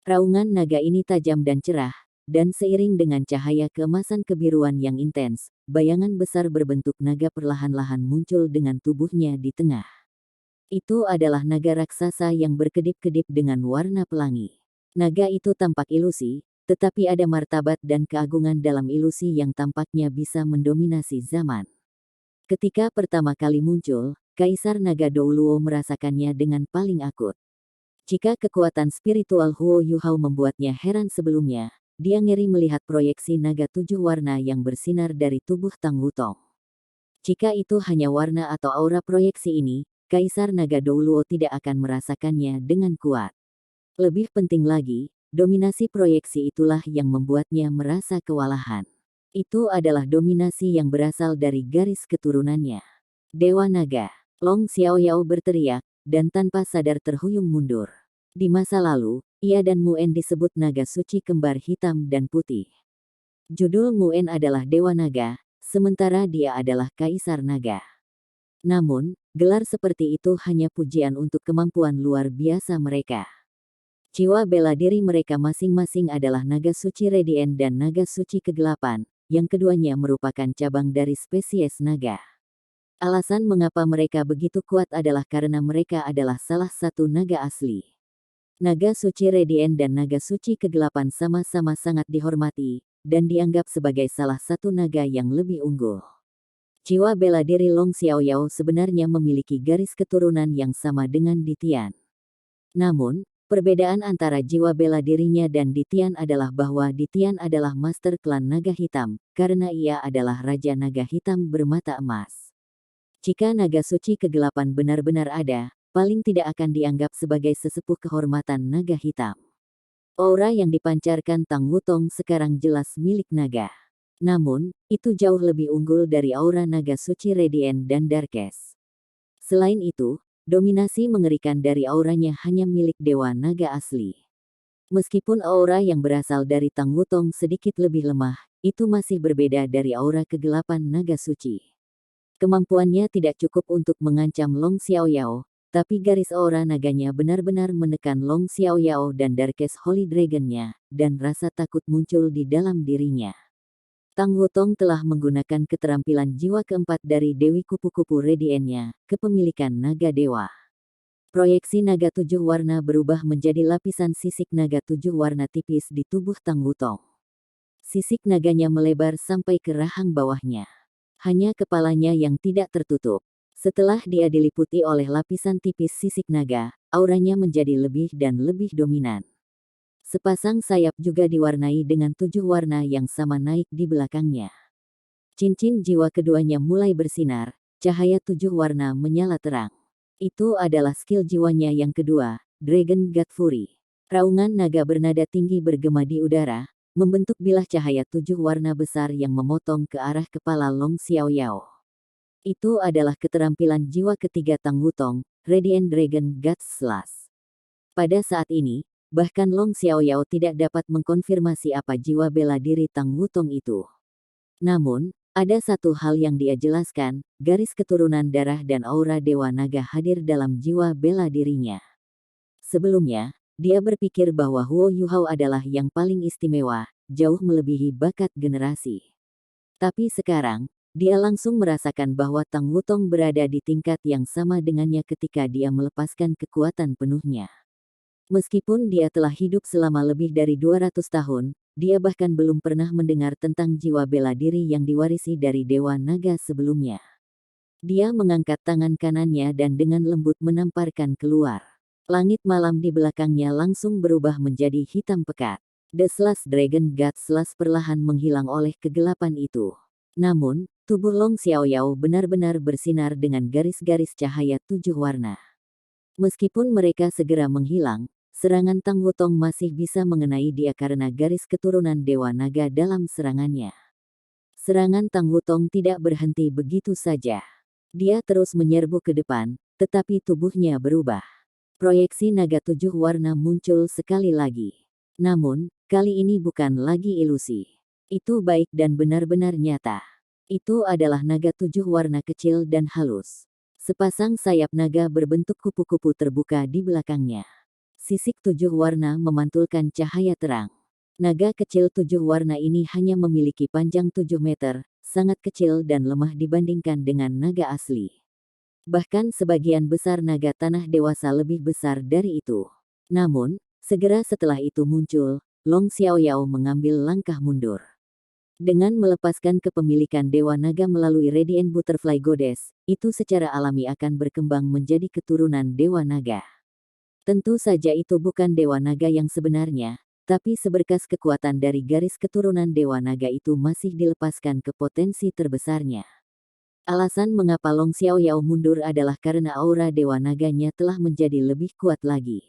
Raungan naga ini tajam dan cerah, dan seiring dengan cahaya keemasan kebiruan yang intens, bayangan besar berbentuk naga perlahan-lahan muncul dengan tubuhnya di tengah. Itu adalah naga raksasa yang berkedip-kedip dengan warna pelangi. Naga itu tampak ilusi, tetapi ada martabat dan keagungan dalam ilusi yang tampaknya bisa mendominasi zaman. Ketika pertama kali muncul, Kaisar Naga Douluo merasakannya dengan paling akut. Jika kekuatan spiritual Huo Yuhao membuatnya heran sebelumnya, dia ngeri melihat proyeksi naga 7 warna yang bersinar dari tubuh Tang Wutong. Jika itu hanya warna atau aura proyeksi ini, Kaisar Naga Douluo tidak akan merasakannya dengan kuat. Lebih penting lagi, dominasi proyeksi itulah yang membuatnya merasa kewalahan. Itu adalah dominasi yang berasal dari garis keturunannya. Dewa Naga. Long Xiaoyao berteriak, dan tanpa sadar terhuyung mundur. Di masa lalu, ia dan Muen disebut naga suci kembar hitam dan putih. Judul Muen adalah Dewa Naga, sementara dia adalah Kaisar Naga. Namun, gelar seperti itu hanya pujian untuk kemampuan luar biasa mereka. Jiwa bela diri mereka masing-masing adalah naga suci Radiant dan naga suci kegelapan, yang keduanya merupakan cabang dari spesies naga. Alasan mengapa mereka begitu kuat adalah karena mereka adalah salah satu naga asli. Naga suci Radiant dan naga suci kegelapan sama-sama sangat dihormati, dan dianggap sebagai salah satu naga yang lebih unggul. Jiwa bela diri Long Xiaoyao sebenarnya memiliki garis keturunan yang sama dengan Ditian. Namun, perbedaan antara jiwa bela dirinya dan Ditian adalah bahwa Ditian adalah master klan naga hitam, karena ia adalah raja naga hitam bermata emas. Jika naga suci kegelapan benar-benar ada, paling tidak akan dianggap sebagai sesepuh kehormatan naga hitam. Aura yang dipancarkan Tang Wutong sekarang jelas milik naga. Namun, itu jauh lebih unggul dari aura naga suci Radiant dan Darkest. Selain itu, dominasi mengerikan dari auranya hanya milik dewa naga asli. Meskipun aura yang berasal dari Tang Wutong sedikit lebih lemah, itu masih berbeda dari aura kegelapan naga suci. Kemampuannya tidak cukup untuk mengancam Long Xiaoyao, tapi garis aura naganya benar-benar menekan Long Xiaoyao dan Darkest Holy Dragon-nya, dan rasa takut muncul di dalam dirinya. Tang Wutong telah menggunakan keterampilan jiwa keempat dari Dewi Kupu-Kupu Radiant-nya, kepemilikan naga dewa. Proyeksi naga 7 warna berubah menjadi lapisan sisik naga 7 warna tipis di tubuh Tang Wutong. Sisik naganya melebar sampai ke rahang bawahnya. Hanya kepalanya yang tidak tertutup. Setelah dia diliputi oleh lapisan tipis sisik naga, auranya menjadi lebih dan lebih dominan. Sepasang sayap juga diwarnai dengan 7 warna yang sama naik di belakangnya. Cincin jiwa keduanya mulai bersinar, cahaya 7 warna menyala terang. Itu adalah skill jiwanya yang kedua, Dragon God Fury. Raungan naga bernada tinggi bergema di udara, membentuk bilah cahaya 7 warna besar yang memotong ke arah kepala Long Xiaoyao. Itu adalah keterampilan jiwa ketiga Tang Wutong, Radiant Dragon God Slash. Pada saat ini, bahkan Long Xiaoyao tidak dapat mengkonfirmasi apa jiwa bela diri Tang Wutong itu. Namun, ada satu hal yang dia jelaskan, garis keturunan darah dan aura Dewa Naga hadir dalam jiwa bela dirinya. Sebelumnya, dia berpikir bahwa Huo Yuhao adalah yang paling istimewa, jauh melebihi bakat generasi. Tapi sekarang, dia langsung merasakan bahwa Tang Wutong berada di tingkat yang sama dengannya ketika dia melepaskan kekuatan penuhnya. Meskipun dia telah hidup selama lebih dari 200 tahun, dia bahkan belum pernah mendengar tentang jiwa bela diri yang diwarisi dari Dewa Naga sebelumnya. Dia mengangkat tangan kanannya dan dengan lembut menamparkan keluar. Langit malam di belakangnya langsung berubah menjadi hitam pekat. The Slash Dragon God Slash perlahan menghilang oleh kegelapan itu. Namun, tubuh Long Xiaoyao benar-benar bersinar dengan garis-garis cahaya 7 warna. Meskipun mereka segera menghilang, serangan Tang Wutong masih bisa mengenai dia karena garis keturunan Dewa Naga dalam serangannya. Serangan Tang Wutong tidak berhenti begitu saja. Dia terus menyerbu ke depan, tetapi tubuhnya berubah. Proyeksi naga 7 warna muncul sekali lagi. Namun, kali ini bukan lagi ilusi. Itu baik dan benar-benar nyata. Itu adalah naga 7 warna kecil dan halus. Sepasang sayap naga berbentuk kupu-kupu terbuka di belakangnya. Sisik 7 warna memantulkan cahaya terang. Naga kecil 7 warna ini hanya memiliki panjang 7 meter, sangat kecil dan lemah dibandingkan dengan naga asli. Bahkan sebagian besar naga tanah dewasa lebih besar dari itu. Namun, segera setelah itu muncul, Long Xiaoyao mengambil langkah mundur. Dengan melepaskan kepemilikan Dewa Naga melalui Radiant Butterfly Goddess, itu secara alami akan berkembang menjadi keturunan Dewa Naga. Tentu saja itu bukan Dewa Naga yang sebenarnya, tapi seberkas kekuatan dari garis keturunan Dewa Naga itu masih dilepaskan ke potensi terbesarnya. Alasan mengapa Long Xiaoyao mundur adalah karena aura Dewa Naganya telah menjadi lebih kuat lagi.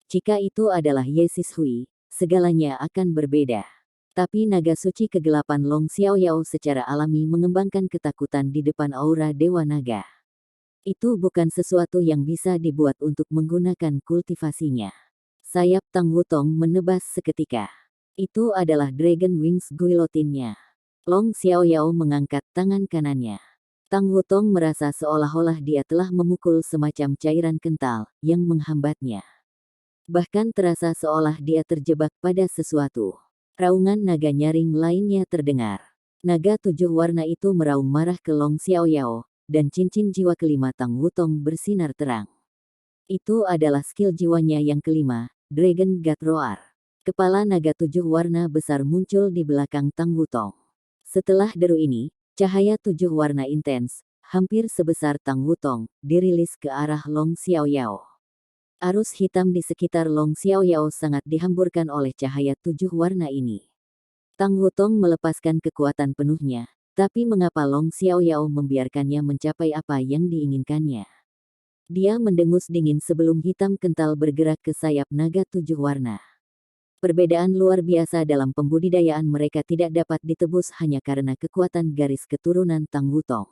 Jika itu adalah Ye Hui, segalanya akan berbeda. Tapi naga suci kegelapan Long Xiaoyao secara alami mengembangkan ketakutan di depan aura Dewa Naga. Itu bukan sesuatu yang bisa dibuat untuk menggunakan kultivasinya. Sayap Tang Wutong menebas seketika. Itu adalah Dragon Wings Guillotine-nya. Long Xiaoyao mengangkat tangan kanannya. Tang Wutong merasa seolah-olah dia telah memukul semacam cairan kental yang menghambatnya. Bahkan terasa seolah dia terjebak pada sesuatu. Raungan naga nyaring lainnya terdengar. Naga 7 warna itu meraung marah ke Long Xiaoyao, dan cincin jiwa kelima Tang Wutong bersinar terang. Itu adalah skill jiwanya yang kelima, Dragon God Roar. Kepala naga 7 warna besar muncul di belakang Tang Wutong. Setelah deru ini, cahaya 7 warna intens, hampir sebesar Tang Wutong, dirilis ke arah Long Xiaoyao. Arus hitam di sekitar Long Xiaoyao sangat dihamburkan oleh cahaya 7 warna ini. Tang Wutong melepaskan kekuatan penuhnya, tapi mengapa Long Xiaoyao membiarkannya mencapai apa yang diinginkannya? Dia mendengus dingin sebelum hitam kental bergerak ke sayap naga 7 warna. Perbedaan luar biasa dalam pembudidayaan mereka tidak dapat ditebus hanya karena kekuatan garis keturunan Tang Wutong.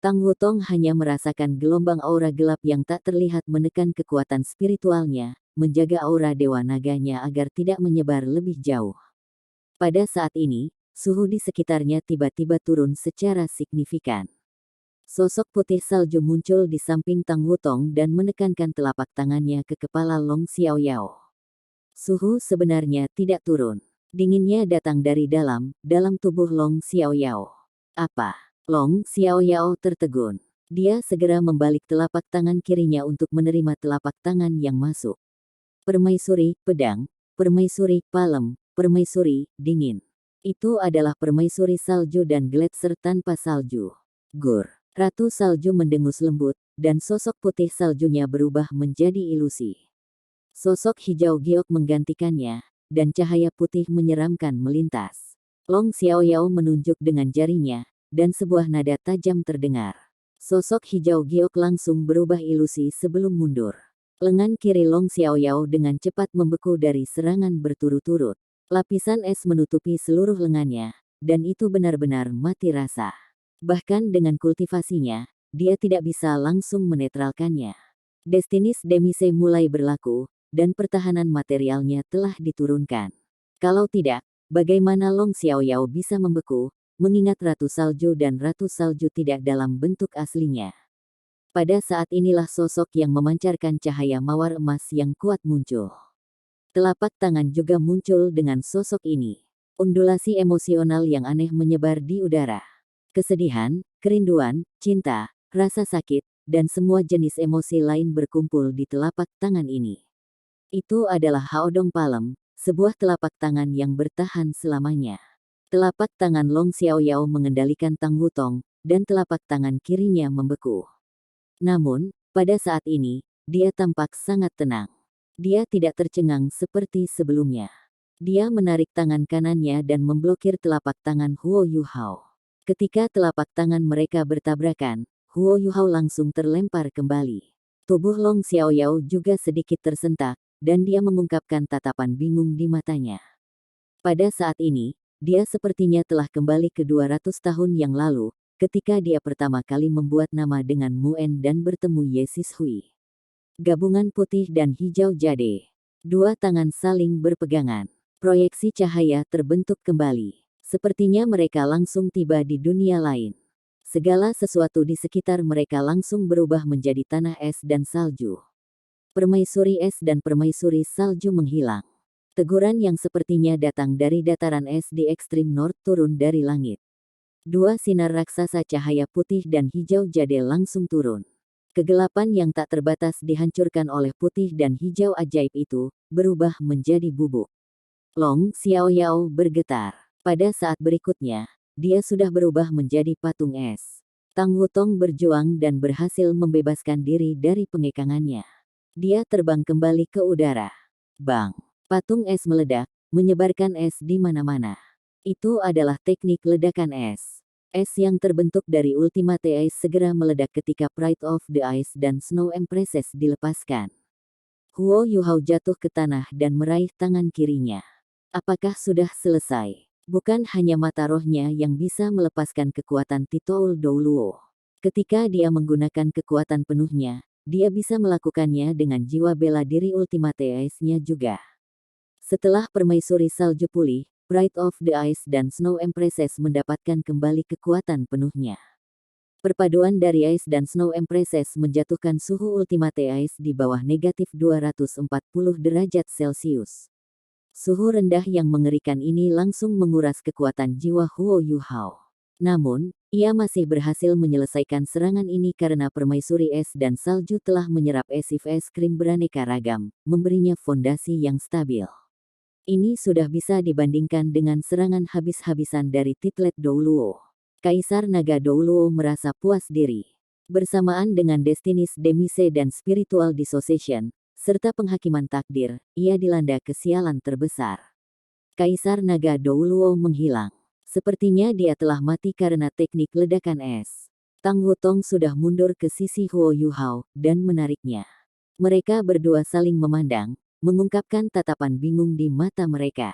Tang Wutong hanya merasakan gelombang aura gelap yang tak terlihat menekan kekuatan spiritualnya, menjaga aura dewa naganya agar tidak menyebar lebih jauh. Pada saat ini, suhu di sekitarnya tiba-tiba turun secara signifikan. Sosok putih salju muncul di samping Tang Wutong dan menekankan telapak tangannya ke kepala Long Xiaoyao. Suhu sebenarnya tidak turun. Dinginnya datang dari dalam tubuh Long Xiaoyao. Apa? Long Xiaoyao tertegun. Dia segera membalik telapak tangan kirinya untuk menerima telapak tangan yang masuk. Permaisuri, pedang, permaisuri, palem, permaisuri, dingin. Itu adalah permaisuri salju dan gletser tanpa salju. Gur. Ratu salju mendengus lembut, dan sosok putih saljunya berubah menjadi ilusi. Sosok hijau giok menggantikannya, dan cahaya putih menyeramkan melintas. Long Xiaoyao menunjuk dengan jarinya, dan sebuah nada tajam terdengar. Sosok hijau giok langsung berubah ilusi sebelum mundur. Lengan kiri Long Xiaoyao dengan cepat membeku dari serangan berturut-turut. Lapisan es menutupi seluruh lengannya, dan itu benar-benar mati rasa. Bahkan dengan kultivasinya, dia tidak bisa langsung menetralkannya. Destinis Demise mulai berlaku, dan pertahanan materialnya telah diturunkan. Kalau tidak, bagaimana Long Xiaoyao bisa membeku, mengingat Ratu Salju dan Ratu Salju tidak dalam bentuk aslinya. Pada saat inilah sosok yang memancarkan cahaya mawar emas yang kuat muncul. Telapak tangan juga muncul dengan sosok ini. Undulasi emosional yang aneh menyebar di udara. Kesedihan, kerinduan, cinta, rasa sakit, dan semua jenis emosi lain berkumpul di telapak tangan ini. Itu adalah Haodong Palem, sebuah telapak tangan yang bertahan selamanya. Telapak tangan Long Xiaoyao mengendalikan Tang Wutong, dan telapak tangan kirinya membeku. Namun, pada saat ini, dia tampak sangat tenang. Dia tidak tercengang seperti sebelumnya. Dia menarik tangan kanannya dan memblokir telapak tangan Huo Yuhao. Ketika telapak tangan mereka bertabrakan, Huo Yuhao langsung terlempar kembali. Tubuh Long Xiaoyao juga sedikit tersentak, dan dia mengungkapkan tatapan bingung di matanya. Pada saat ini, dia sepertinya telah kembali ke 200 tahun yang lalu, ketika dia pertama kali membuat nama dengan Muen dan bertemu Ye Sishui. Gabungan putih dan hijau jade. Dua tangan saling berpegangan. Proyeksi cahaya terbentuk kembali. Sepertinya mereka langsung tiba di dunia lain. Segala sesuatu di sekitar mereka langsung berubah menjadi tanah es dan salju. Permaisuri es dan permaisuri salju menghilang. Teguran yang sepertinya datang dari dataran es di ekstrim north turun dari langit. Dua sinar raksasa cahaya putih dan hijau jade langsung turun. Kegelapan yang tak terbatas dihancurkan oleh putih dan hijau ajaib itu, berubah menjadi bubuk. Long Xiaoyao bergetar. Pada saat berikutnya, dia sudah berubah menjadi patung es. Tang Wutong berjuang dan berhasil membebaskan diri dari pengekangannya. Dia terbang kembali ke udara. Bang! Patung es meledak, menyebarkan es di mana-mana. Itu adalah teknik ledakan es. Es yang terbentuk dari Ultimate Ice segera meledak ketika Pride of the Ice dan Snow Empresses dilepaskan. Huo Yuhao jatuh ke tanah dan meraih tangan kirinya. Apakah sudah selesai? Bukan hanya mata rohnya yang bisa melepaskan kekuatan Titoul Douluo. Ketika dia menggunakan kekuatan penuhnya, dia bisa melakukannya dengan jiwa bela diri Ultimate Ice-nya juga. Setelah permaisuri salju pulih, Pride of the Ice dan Snow Empresses mendapatkan kembali kekuatan penuhnya. Perpaduan dari Ice dan Snow Empresses menjatuhkan suhu Ultimate Ice di bawah negatif 240 derajat Celcius. Suhu rendah yang mengerikan ini langsung menguras kekuatan jiwa Huo Yuhao. Namun, ia masih berhasil menyelesaikan serangan ini karena permaisuri es dan salju telah menyerap esif es krim beraneka ragam, memberinya fondasi yang stabil. Ini sudah bisa dibandingkan dengan serangan habis-habisan dari Titlet Douluo. Kaisar Naga Douluo merasa puas diri. Bersamaan dengan Destinis Demise dan Spiritual Dissociation, serta penghakiman takdir, ia dilanda kesialan terbesar. Kaisar Naga Douluo menghilang. Sepertinya dia telah mati karena teknik ledakan es. Tang Wutong sudah mundur ke sisi Huo Yuhao dan menariknya. Mereka berdua saling memandang, mengungkapkan tatapan bingung di mata mereka.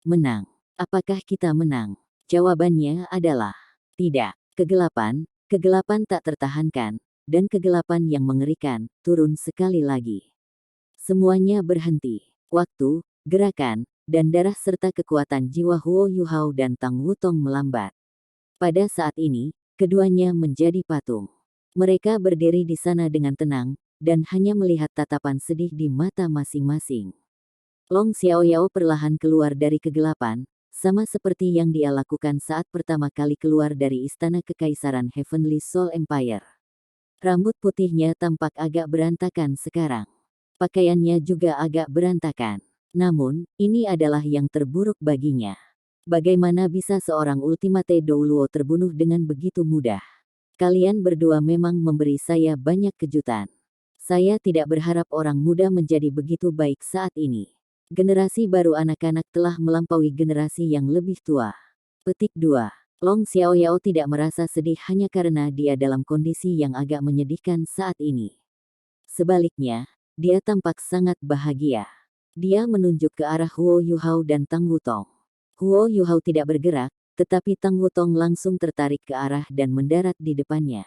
Menang. Apakah kita menang? Jawabannya adalah tidak. Kegelapan tak tertahankan, dan kegelapan yang mengerikan, turun sekali lagi. Semuanya berhenti. Waktu, gerakan, dan darah serta kekuatan jiwa Huo Yuhao dan Tang Wutong melambat. Pada saat ini, keduanya menjadi patung. Mereka berdiri di sana dengan tenang, dan hanya melihat tatapan sedih di mata masing-masing. Long Xiaoyao perlahan keluar dari kegelapan, sama seperti yang dia lakukan saat pertama kali keluar dari istana kekaisaran Heavenly Soul Empire. Rambut putihnya tampak agak berantakan sekarang. Pakaiannya juga agak berantakan. Namun, ini adalah yang terburuk baginya. Bagaimana bisa seorang Ultimate Douluo terbunuh dengan begitu mudah? Kalian berdua memang memberi saya banyak kejutan. Saya tidak berharap orang muda menjadi begitu baik saat ini. Generasi baru anak-anak telah melampaui generasi yang lebih tua. Petik 2. Long Xiaoyao tidak merasa sedih hanya karena dia dalam kondisi yang agak menyedihkan saat ini. Sebaliknya, dia tampak sangat bahagia. Dia menunjuk ke arah Huo Yuhao dan Tang Wutong. Huo Yuhao tidak bergerak, tetapi Tang Wutong langsung tertarik ke arah dan mendarat di depannya.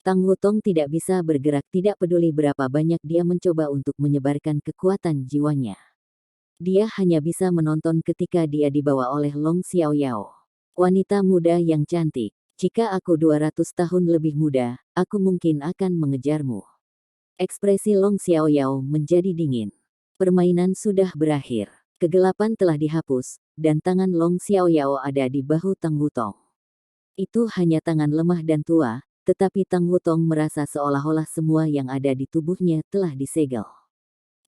Tang Wutong tidak bisa bergerak, tidak peduli berapa banyak dia mencoba untuk menyebarkan kekuatan jiwanya. Dia hanya bisa menonton ketika dia dibawa oleh Long Xiaoyao. Wanita muda yang cantik. Jika aku 200 tahun lebih muda, aku mungkin akan mengejarmu. Ekspresi Long Xiaoyao menjadi dingin. Permainan sudah berakhir. Kegelapan telah dihapus, dan tangan Long Xiaoyao ada di bahu Tang Wutong. Itu hanya tangan lemah dan tua, tetapi Tang Wutong merasa seolah-olah semua yang ada di tubuhnya telah disegel.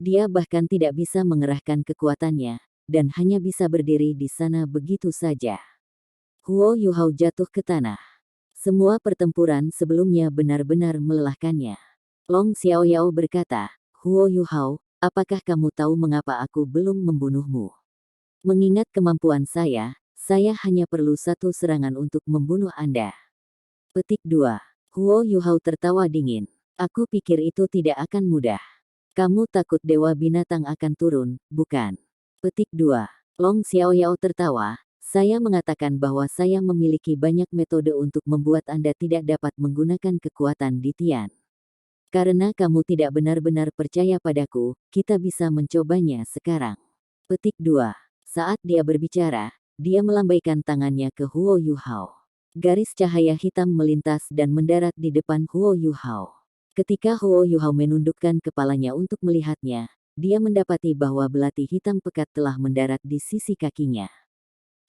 Dia bahkan tidak bisa mengerahkan kekuatannya, dan hanya bisa berdiri di sana begitu saja. Huo Yuhao jatuh ke tanah. Semua pertempuran sebelumnya benar-benar melelahkannya. Long Xiaoyao berkata, Huo Yuhao, apakah kamu tahu mengapa aku belum membunuhmu? Mengingat kemampuan saya hanya perlu satu serangan untuk membunuh Anda. Petik 2. Huo Yuhao tertawa dingin. Aku pikir itu tidak akan mudah. Kamu takut Dewa Binatang akan turun, bukan? Petik 2. Long Xiaoyao tertawa, saya mengatakan bahwa saya memiliki banyak metode untuk membuat Anda tidak dapat menggunakan kekuatan di Tian. Karena kamu tidak benar-benar percaya padaku, kita bisa mencobanya sekarang. Petik 2. Saat dia berbicara, dia melambaikan tangannya ke Huo Yuhao. Garis cahaya hitam melintas dan mendarat di depan Huo Yuhao. Ketika Huo Yuhao menundukkan kepalanya untuk melihatnya, dia mendapati bahwa belati hitam pekat telah mendarat di sisi kakinya.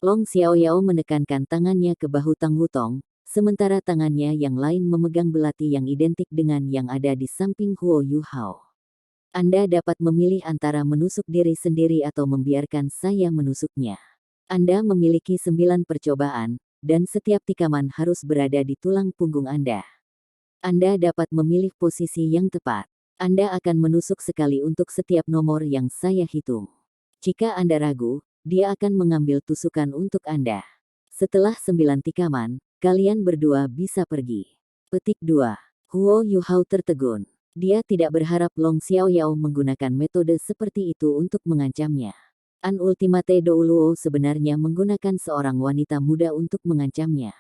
Long Xiaoyao menekankan tangannya ke bahu Tang Wutong, sementara tangannya yang lain memegang belati yang identik dengan yang ada di samping Huo Yuhao. Anda dapat memilih antara menusuk diri sendiri atau membiarkan saya menusuknya. Anda memiliki 9 percobaan, dan setiap tikaman harus berada di tulang punggung Anda. Anda dapat memilih posisi yang tepat. Anda akan menusuk sekali untuk setiap nomor yang saya hitung. Jika Anda ragu, dia akan mengambil tusukan untuk Anda. Setelah 9 tikaman, kalian berdua bisa pergi. Petik 2. Huo Yuhao tertegun. Dia tidak berharap Long Xiaoyao menggunakan metode seperti itu untuk mengancamnya. An Ultimate Douluo sebenarnya menggunakan seorang wanita muda untuk mengancamnya.